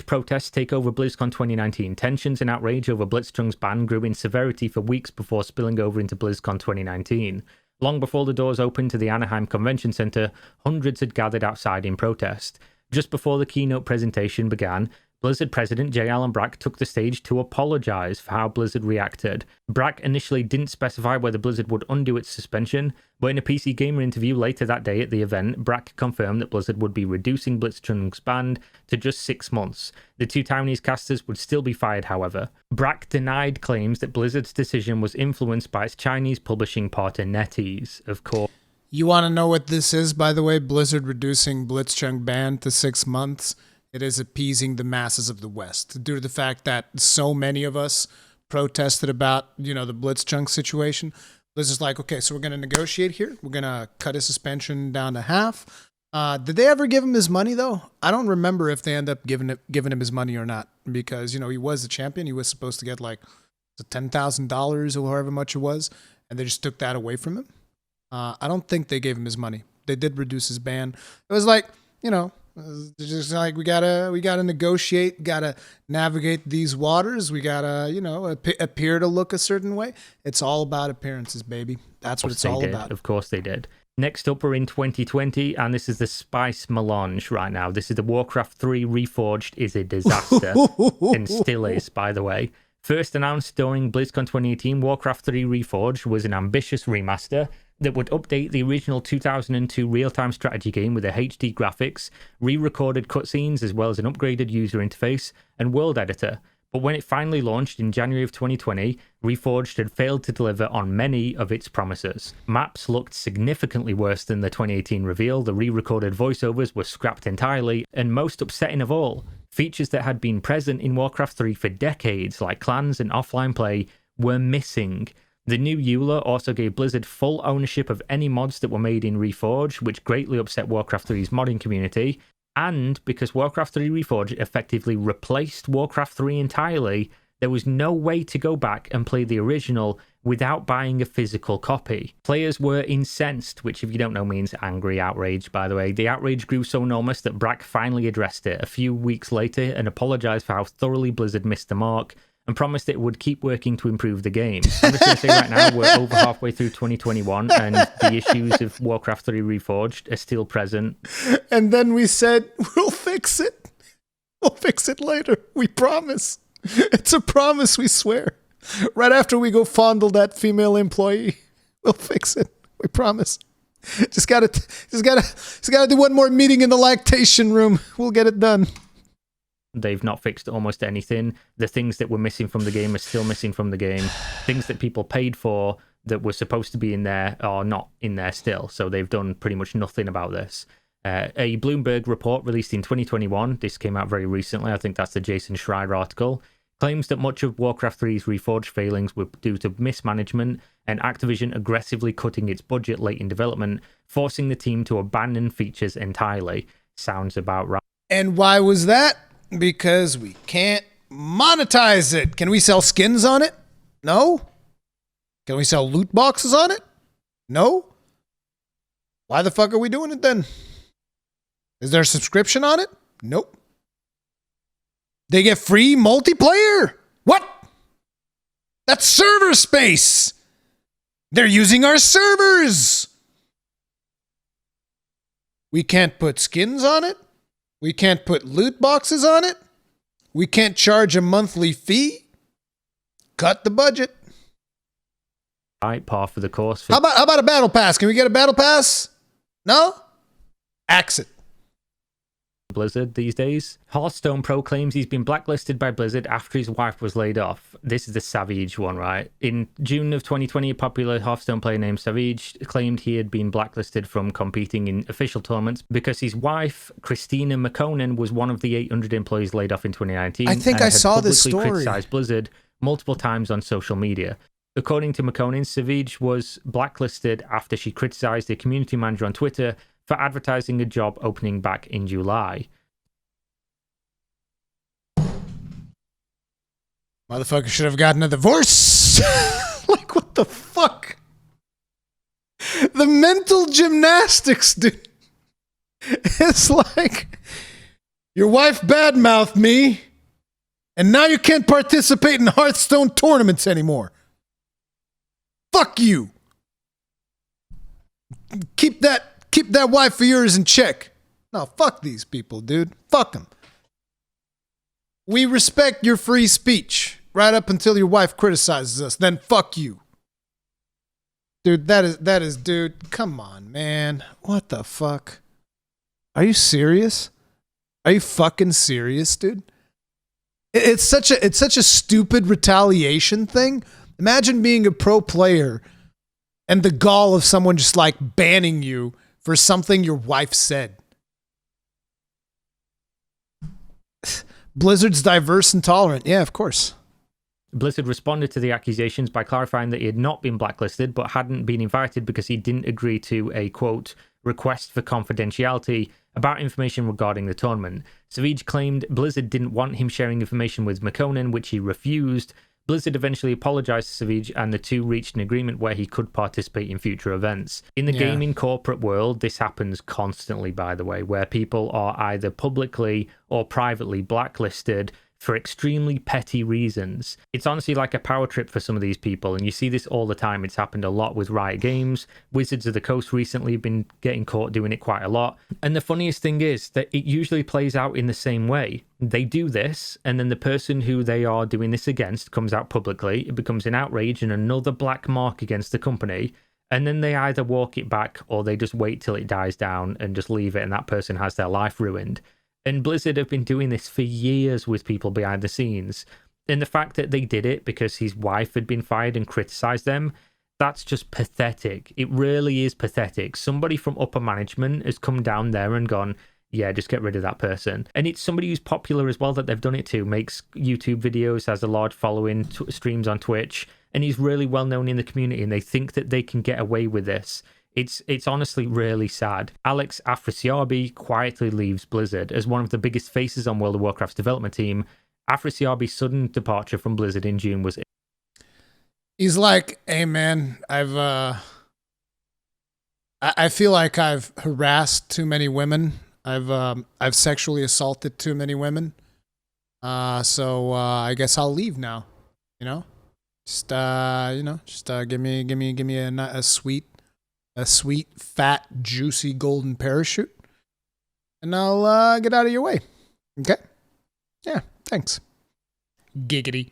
Protests take over BlizzCon 2019. Tensions and outrage over Blitzchung's ban grew in severity for weeks before spilling over into BlizzCon 2019. Long before the doors opened to the Anaheim Convention Center, hundreds had gathered outside in protest. Just before the keynote presentation began, Blizzard president J. Allen Brack took the stage to apologize for how Blizzard reacted. Brack initially didn't specify whether Blizzard would undo its suspension, but in a PC Gamer interview later that day at the event, Brack confirmed that Blizzard would be reducing Blitzchung's ban to just 6 months. The two Taiwanese casters would still be fired, however. Brack denied claims that Blizzard's decision was influenced by its Chinese publishing partner NetEase, of course. You want to know what this is, by the way? Blizzard reducing Blitzchung ban to 6 months. It is appeasing the masses of the West due to the fact that so many of us protested about, the Blitzchung situation. Blizzard's like, okay, so we're going to negotiate here. We're going to cut his suspension down to half. Did they ever give him his money, though? I don't remember if they end up giving him his money or not because, he was the champion. He was supposed to get like $10,000 or however much it was, and they just took that away from him. I don't think they gave him his money. They did reduce his ban. It was like, it's just like we gotta negotiate, gotta navigate these waters. We gotta, appear to look a certain way. It's all about appearances, baby. That's what it's all about. Of course they did. Next up, we're in 2020, and this is the spice melange right now. This is the Warcraft 3 Reforged is a disaster, and still is, by the way. First announced during BlizzCon 2018, Warcraft 3 Reforged was an ambitious remaster that would update the original 2002 real-time strategy game with a HD graphics, re-recorded cutscenes as well as an upgraded user interface, and world editor. But when it finally launched in January of 2020, Reforged had failed to deliver on many of its promises. Maps looked significantly worse than the 2018 reveal, the re-recorded voiceovers were scrapped entirely, and most upsetting of all, features that had been present in Warcraft 3 for decades, like clans and offline play, were missing. The new EULA also gave Blizzard full ownership of any mods that were made in Reforged, which greatly upset Warcraft 3's modding community, And because Warcraft 3 Reforged effectively replaced Warcraft 3 entirely, there was no way to go back and play the original without buying a physical copy. Players were incensed, which if you don't know means angry, outraged, by the way. The outrage grew so enormous that Brack finally addressed it a few weeks later and apologised for how thoroughly Blizzard missed the mark and promised it would keep working to improve the game. I'm just going to say right now, we're over halfway through 2021 and the issues of Warcraft 3 Reforged are still present. And then we said, we'll fix it. We'll fix it later. We promise. It's a promise, we swear. Right after we go fondle that female employee, we'll fix it. We promise. Just gotta do one more meeting in the lactation room. We'll get it done. They've not fixed almost anything. The things that were missing from the game are still missing from the game. Things that people paid for that were supposed to be in there are not in there still. So they've done pretty much nothing about this. A Bloomberg report released in 2021, this came out very recently, I think that's the Jason Schreier article, claims that much of Warcraft 3's Reforged failings were due to mismanagement and Activision aggressively cutting its budget late in development, forcing the team to abandon features entirely. Sounds about right. And why was that? Because we can't monetize it. Can we sell skins on it? No. Can we sell loot boxes on it? No. Why the fuck are we doing it then? Is there a subscription on it? Nope. They get free multiplayer? What? That's server space. They're using our servers. We can't put skins on it. We can't put loot boxes on it. We can't charge a monthly fee. Cut the budget. Right, par for the course. How about a battle pass? Can we get a battle pass? No? Axe it. Blizzard these days. Hearthstone Pro claims he's been blacklisted by Blizzard after his wife was laid off. This is the Savage one, right? In June of 2020, a popular Hearthstone player named Savage claimed he had been blacklisted from competing in official tournaments because his wife, Christina McConan, was one of the 800 employees laid off in 2019. I think I saw this story. Criticized Blizzard multiple times on social media. According to McConan, Savage was blacklisted after she criticized a community manager on Twitter for advertising a job opening back in July. Motherfucker should have gotten a divorce. Like, what the fuck? The mental gymnastics, dude. It's like, your wife badmouthed me, and now you can't participate in Hearthstone tournaments anymore. Fuck you. Keep that wife of yours in check. No, fuck these people, dude. Fuck them. We respect your free speech right up until your wife criticizes us. Then fuck you. Dude, that is, dude, come on, man. What the fuck? Are you serious? Are you fucking serious, dude? It's such a stupid retaliation thing. Imagine being a pro player and the gall of someone just like banning you for something your wife said. Blizzard's diverse and tolerant. Yeah, of course. Blizzard responded to the accusations by clarifying that he had not been blacklisted, but hadn't been invited because he didn't agree to a, quote, request for confidentiality about information regarding the tournament. Savage claimed Blizzard didn't want him sharing information with McConan, which he refused. Blizzard eventually apologized to Savage, and the two reached an agreement where he could participate in future events. In the gaming corporate world, this happens constantly, by the way, where people are either publicly or privately blacklisted for extremely petty reasons. It's honestly like a power trip for some of these people, and you see this all the time. It's happened a lot with Riot Games. Wizards of the Coast recently have been getting caught doing it quite a lot. And the funniest thing is that it usually plays out in the same way. They do this, and then the person who they are doing this against comes out publicly. It becomes an outrage and another black mark against the company. And then they either walk it back or they just wait till it dies down and just leave it, and that person has their life ruined. And Blizzard have been doing this for years with people behind the scenes. And the fact that they did it because his wife had been fired and criticized them, that's just pathetic. It really is pathetic. Somebody from upper management has come down there and gone, yeah, just get rid of that person. And it's somebody who's popular as well that they've done it to, makes YouTube videos, has a large following, streams on Twitch, and he's really well known in the community, and they think that they can get away with this. It's honestly really sad. Alex Afrasiabi quietly leaves Blizzard as one of the biggest faces on World of Warcraft's development team. Afrasiabi's sudden departure from Blizzard in June was... He's like, hey man, I feel like I've harassed too many women. I've sexually assaulted too many women. So I guess I'll leave now. You know, just give me a sweet, fat, juicy golden parachute, and I'll get out of your way. Okay? Yeah, thanks. Giggity.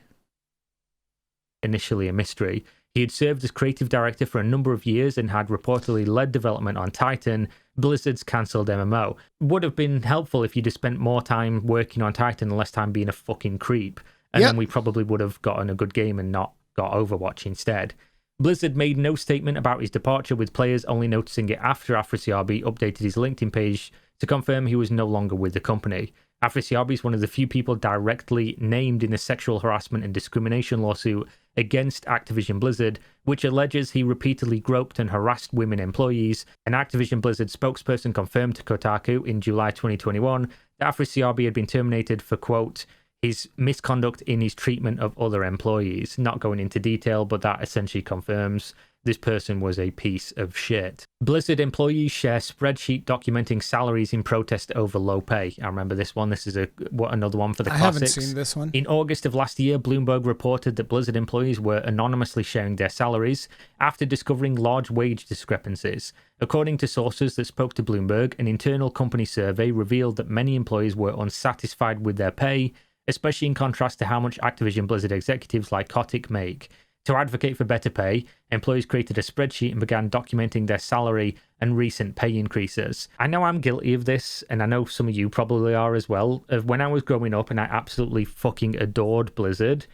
Initially a mystery. He had served as creative director for a number of years and had reportedly led development on Titan, Blizzard's cancelled MMO. Would have been helpful if you'd have spent more time working on Titan and less time being a fucking creep. And then we probably would have gotten a good game and not got Overwatch instead. Blizzard made no statement about his departure, with players only noticing it after Afrasiabi updated his LinkedIn page to confirm he was no longer with the company. Afrasiabi is one of the few people directly named in the sexual harassment and discrimination lawsuit against Activision Blizzard, which alleges he repeatedly groped and harassed women employees. An Activision Blizzard spokesperson confirmed to Kotaku in July 2021 that Afrasiabi had been terminated for, quote, his misconduct in his treatment of other employees. Not going into detail, but that essentially confirms this person was a piece of shit. Blizzard employees share spreadsheet documenting salaries in protest over low pay. I remember this one. This is another one for the classics. I haven't seen this one. In August of last year, Bloomberg reported that Blizzard employees were anonymously sharing their salaries after discovering large wage discrepancies. According to sources that spoke to Bloomberg, an internal company survey revealed that many employees were unsatisfied with their pay, especially in contrast to how much Activision Blizzard executives like Kotick make. To advocate for better pay, employees created a spreadsheet and began documenting their salary and recent pay increases. I know I'm guilty of this, and I know some of you probably are as well. Of when I was growing up and I absolutely fucking adored Blizzard,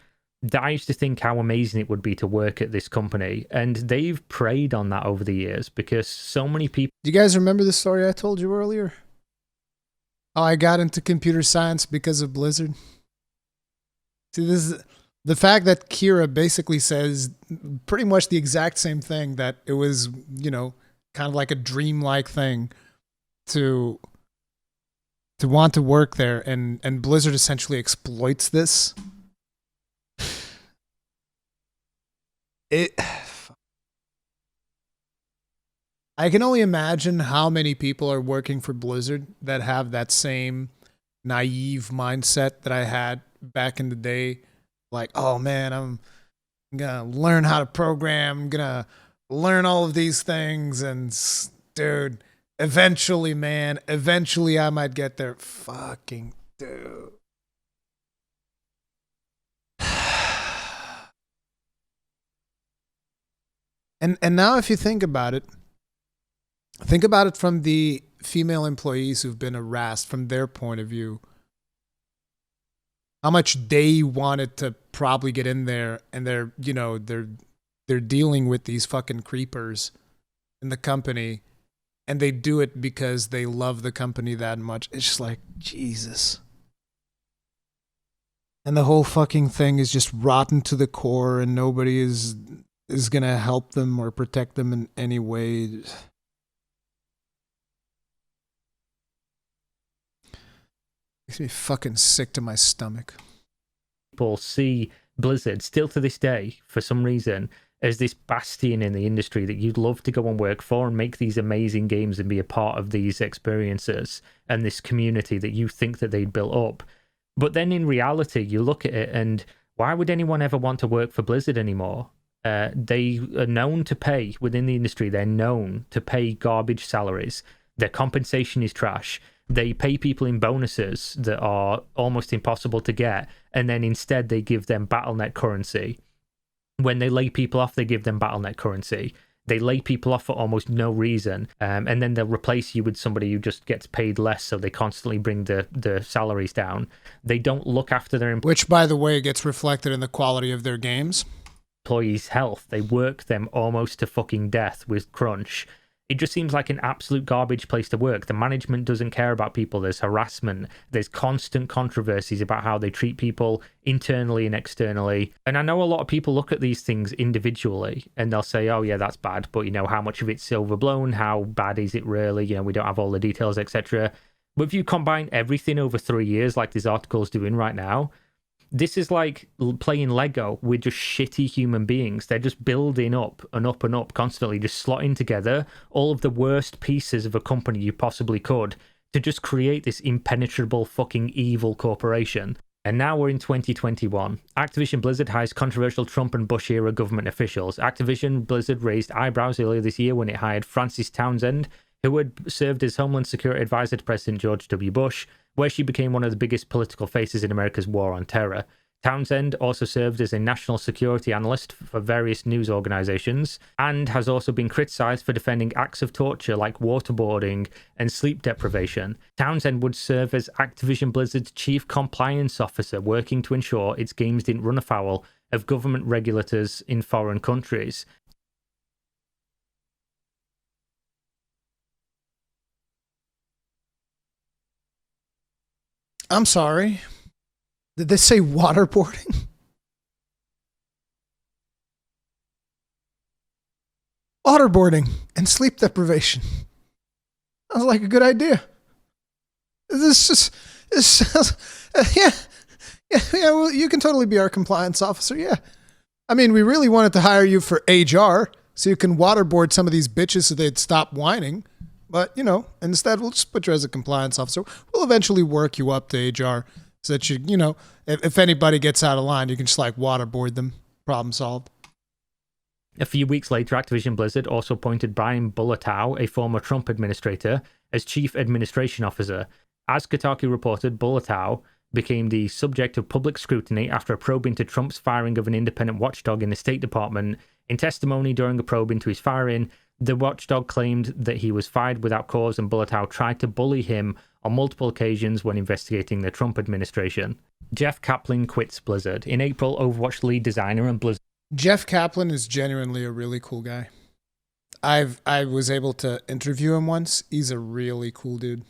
I used to think how amazing it would be to work at this company, and they've preyed on that over the years because so many people... Do you guys remember the story I told you earlier? How I got into computer science because of Blizzard? See, this is... The fact that Kira basically says pretty much the exact same thing, that it was, you know, kind of like a dreamlike thing to want to work there, and Blizzard essentially exploits this. I can only imagine how many people are working for Blizzard that have that same naive mindset that I had back in the day. Like, oh man, I'm gonna learn how to program, I'm gonna learn all of these things, and dude, eventually I might get there. Fucking dude. And now if you think about it from the female employees who've been harassed, from their point of view. How much they wanted to probably get in there, and they're dealing with these fucking creepers in the company, and they do it because they love the company that much. It's just like, Jesus. And the whole fucking thing is just rotten to the core, and nobody is gonna help them or protect them in any way. Makes me fucking sick to my stomach. People see Blizzard still to this day, for some reason, as this bastion in the industry that you'd love to go and work for and make these amazing games and be a part of these experiences and this community that you think that they'd built up. But then in reality, you look at it and why would anyone ever want to work for Blizzard anymore? They are known to pay within the industry. They're known to pay garbage salaries. Their compensation is trash. They pay people in bonuses that are almost impossible to get, and then instead they give them BattleNet currency. When they lay people off, they give them BattleNet currency. They lay people off for almost no reason, and then they'll replace you with somebody who just gets paid less, so they constantly bring the salaries down. They don't look after their which, by the way, gets reflected in the quality of their games. Employees' health. They work them almost to fucking death with crunch. It just seems like an absolute garbage place to work. The management doesn't care about people. There's harassment. There's constant controversies about how they treat people internally and externally. And I know a lot of people look at these things individually and they'll say, oh yeah, that's bad. But how much of it's overblown? How bad is it really? We don't have all the details, etc. But if you combine everything over 3 years, like this article's doing right now, this is like playing Lego with just shitty human beings. They're just building up and up and up constantly, just slotting together all of the worst pieces of a company you possibly could to just create this impenetrable fucking evil corporation. And now we're in 2021. Activision Blizzard hires controversial Trump and Bush era government officials. Activision Blizzard raised eyebrows earlier this year when it hired Frances Townsend, who had served as Homeland Security Advisor to President George W. Bush, where she became one of the biggest political faces in America's war on terror. Townsend also served as a national security analyst for various news organizations and has also been criticized for defending acts of torture like waterboarding and sleep deprivation. Townsend would serve as Activision Blizzard's chief compliance officer, working to ensure its games didn't run afoul of government regulators in foreign countries. I'm sorry. Did they say waterboarding? Waterboarding and sleep deprivation. Sounds like a good idea. This sounds, yeah, well, you can totally be our compliance officer, yeah. I mean, we really wanted to hire you for HR so you can waterboard some of these bitches so they'd stop whining. But, instead we'll just put you as a compliance officer. We'll eventually work you up to HR so that you, if anybody gets out of line, you can just waterboard them. Problem solved. A few weeks later, Activision Blizzard also appointed Brian Bullatow, a former Trump administrator, as chief administration officer. As Kotaku reported, Bullatow became the subject of public scrutiny after a probe into Trump's firing of an independent watchdog in the State Department. In testimony during a probe into his firing, the watchdog claimed that he was fired without cause, and Bullatow tried to bully him on multiple occasions when investigating the Trump administration. Jeff Kaplan quits Blizzard. In April, Overwatch lead designer and Blizzard... Jeff Kaplan is genuinely a really cool guy. I was able to interview him once. He's a really cool dude.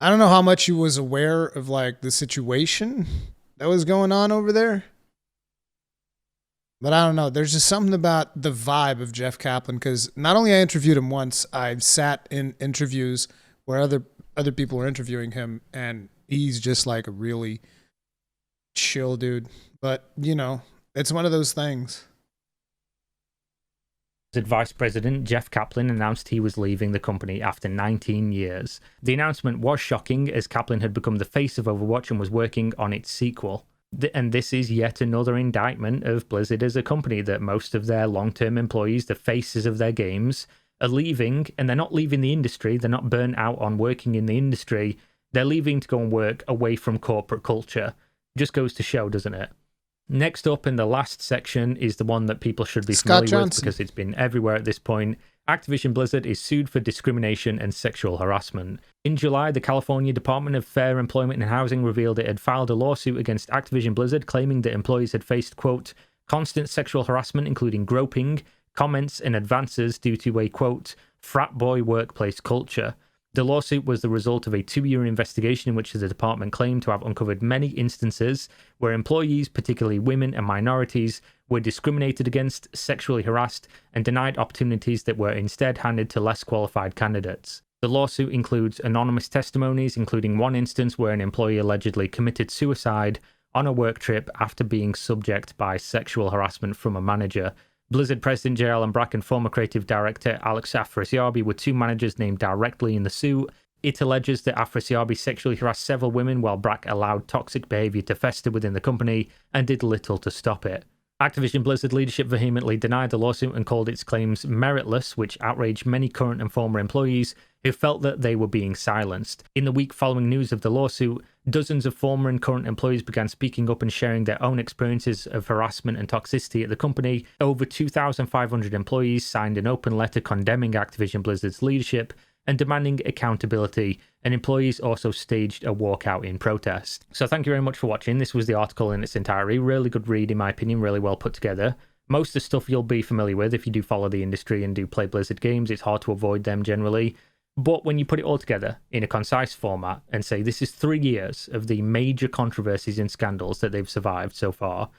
I don't know how much he was aware of the situation that was going on over there. But I don't know. There's just something about the vibe of Jeff Kaplan, because not only I interviewed him once, I've sat in interviews where other people were interviewing him, and he's just a really chill dude. But, it's one of those things. Vice President Jeff Kaplan announced he was leaving the company after 19 years. The announcement was shocking, as Kaplan had become the face of Overwatch and was working on its sequel. And this is yet another indictment of Blizzard as a company, that most of their long-term employees, the faces of their games, are leaving, and they're not leaving the industry. They're not burnt out on working in the industry. They're leaving to go and work away from corporate culture. Just goes to show, doesn't it? Next up in the last section is the one that people should be familiar with because it's been everywhere at this point. Activision Blizzard is sued for discrimination and sexual harassment. In July, the California Department of Fair Employment and Housing revealed it had filed a lawsuit against Activision Blizzard, claiming that employees had faced, quote, constant sexual harassment, including groping, comments, and advances due to a, quote, frat boy workplace culture. The lawsuit was the result of a 2-year investigation in which the department claimed to have uncovered many instances where employees, particularly women and minorities, were discriminated against, sexually harassed, and denied opportunities that were instead handed to less qualified candidates. The lawsuit includes anonymous testimonies, including one instance where an employee allegedly committed suicide on a work trip after being subject by sexual harassment from a manager. Blizzard President J. Allen Brack and former creative director Alex Afrasiabi were two managers named directly in the suit. It alleges that Afrasiabi sexually harassed several women while Brack allowed toxic behavior to fester within the company and did little to stop it. Activision Blizzard leadership vehemently denied the lawsuit and called its claims meritless, which outraged many current and former employees who felt that they were being silenced. In the week following news of the lawsuit, dozens of former and current employees began speaking up and sharing their own experiences of harassment and toxicity at the company. Over 2,500 employees signed an open letter condemning Activision Blizzard's leadership and demanding accountability, and employees also staged a walkout in protest. So thank you very much for watching. This was the article in its entirety. Really good read, in my opinion, really well put together. Most of the stuff you'll be familiar with if you do follow the industry and do play Blizzard games. It's hard to avoid them generally. But when you put it all together in a concise format and say this is 3 years of the major controversies and scandals that they've survived so far,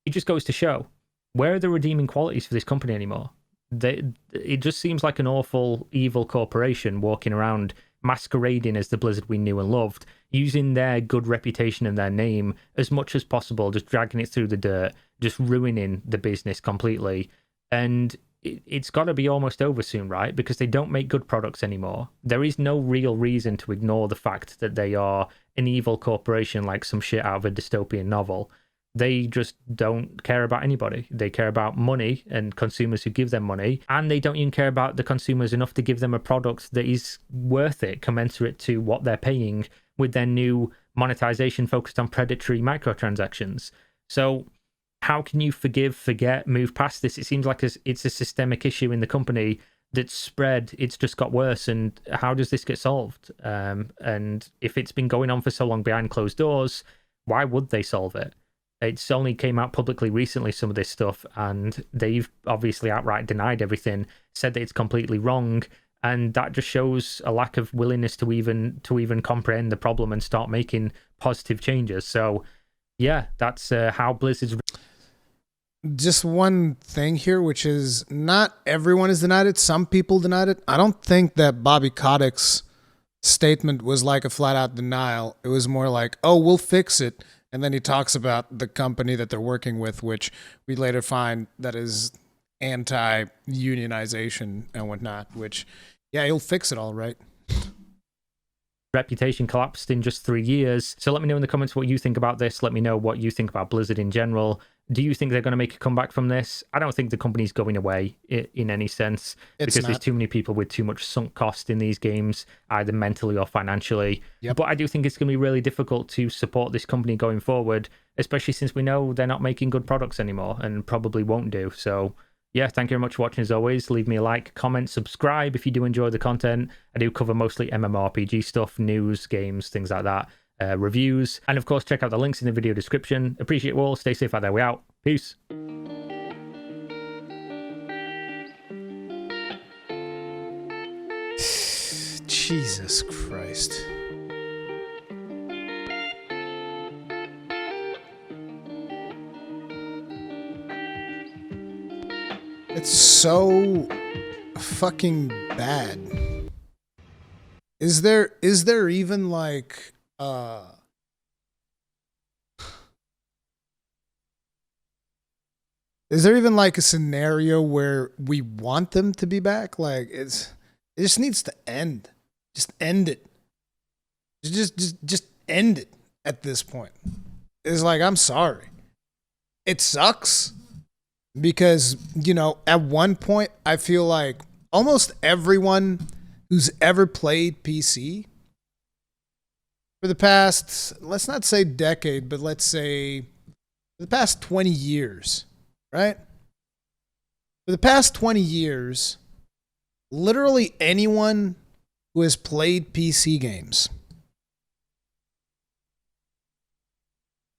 it just goes to show, where are the redeeming qualities for this company anymore? It just seems like an awful, evil corporation walking around masquerading as the Blizzard we knew and loved, using their good reputation and their name as much as possible, just dragging it through the dirt, just ruining the business completely. And it's got to be almost over soon, right? Because they don't make good products anymore. There is no real reason to ignore the fact that they are an evil corporation like some shit out of a dystopian novel. They just don't care about anybody. They care about money and consumers who give them money, and they don't even care about the consumers enough to give them a product that is worth it, commensurate to what they're paying with their new monetization focused on predatory microtransactions. So how can you forgive, forget, move past this? It seems like it's a systemic issue in the company that's spread. It's just got worse. And how does this get solved? And if it's been going on for so long behind closed doors, why would they solve it? It's only came out publicly recently, some of this stuff, and they've obviously outright denied everything, said that it's completely wrong, and that just shows a lack of willingness to even comprehend the problem and start making positive changes. So, yeah, that's how Blizzard's... Just one thing here, which is not everyone has denied it. Some people denied it. I don't think that Bobby Kotick's statement was like a flat-out denial. It was more like, oh, we'll fix it. And then he talks about the company that they're working with, which we later find that is anti-unionization and whatnot, which, yeah, he'll fix it all right. Reputation collapsed in just 3 years. So let me know in the comments what you think about this. Let me know what you think about Blizzard in general. Do you think they're going to make a comeback from this? I don't think the company's going away in any sense, because there's too many people with too much sunk cost in these games, either mentally or financially. Yep. But I do think it's going to be really difficult to support this company going forward, especially since we know they're not making good products anymore and probably won't do. So yeah, thank you very much for watching as always. Leave me a like, comment, subscribe if you do enjoy the content. I do cover mostly MMORPG stuff, news, games, things like that. Reviews, and of course check out the links in the video description. Appreciate you all. Stay safe out there. We out. Peace. Jesus Christ. It's so fucking bad. Is there even like is there even like a scenario where we want them to be back? Like it just needs to end. Just end it. Just end it at this point. It's like, I'm sorry. It sucks because, you know, at one point I feel like almost everyone who's ever played PC for the past, let's not say decade, but let's say for the past 20 years, right? For the past 20 years, literally anyone who has played PC games,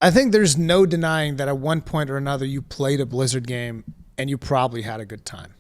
I think there's no denying that at one point or another you played a Blizzard game and you probably had a good time.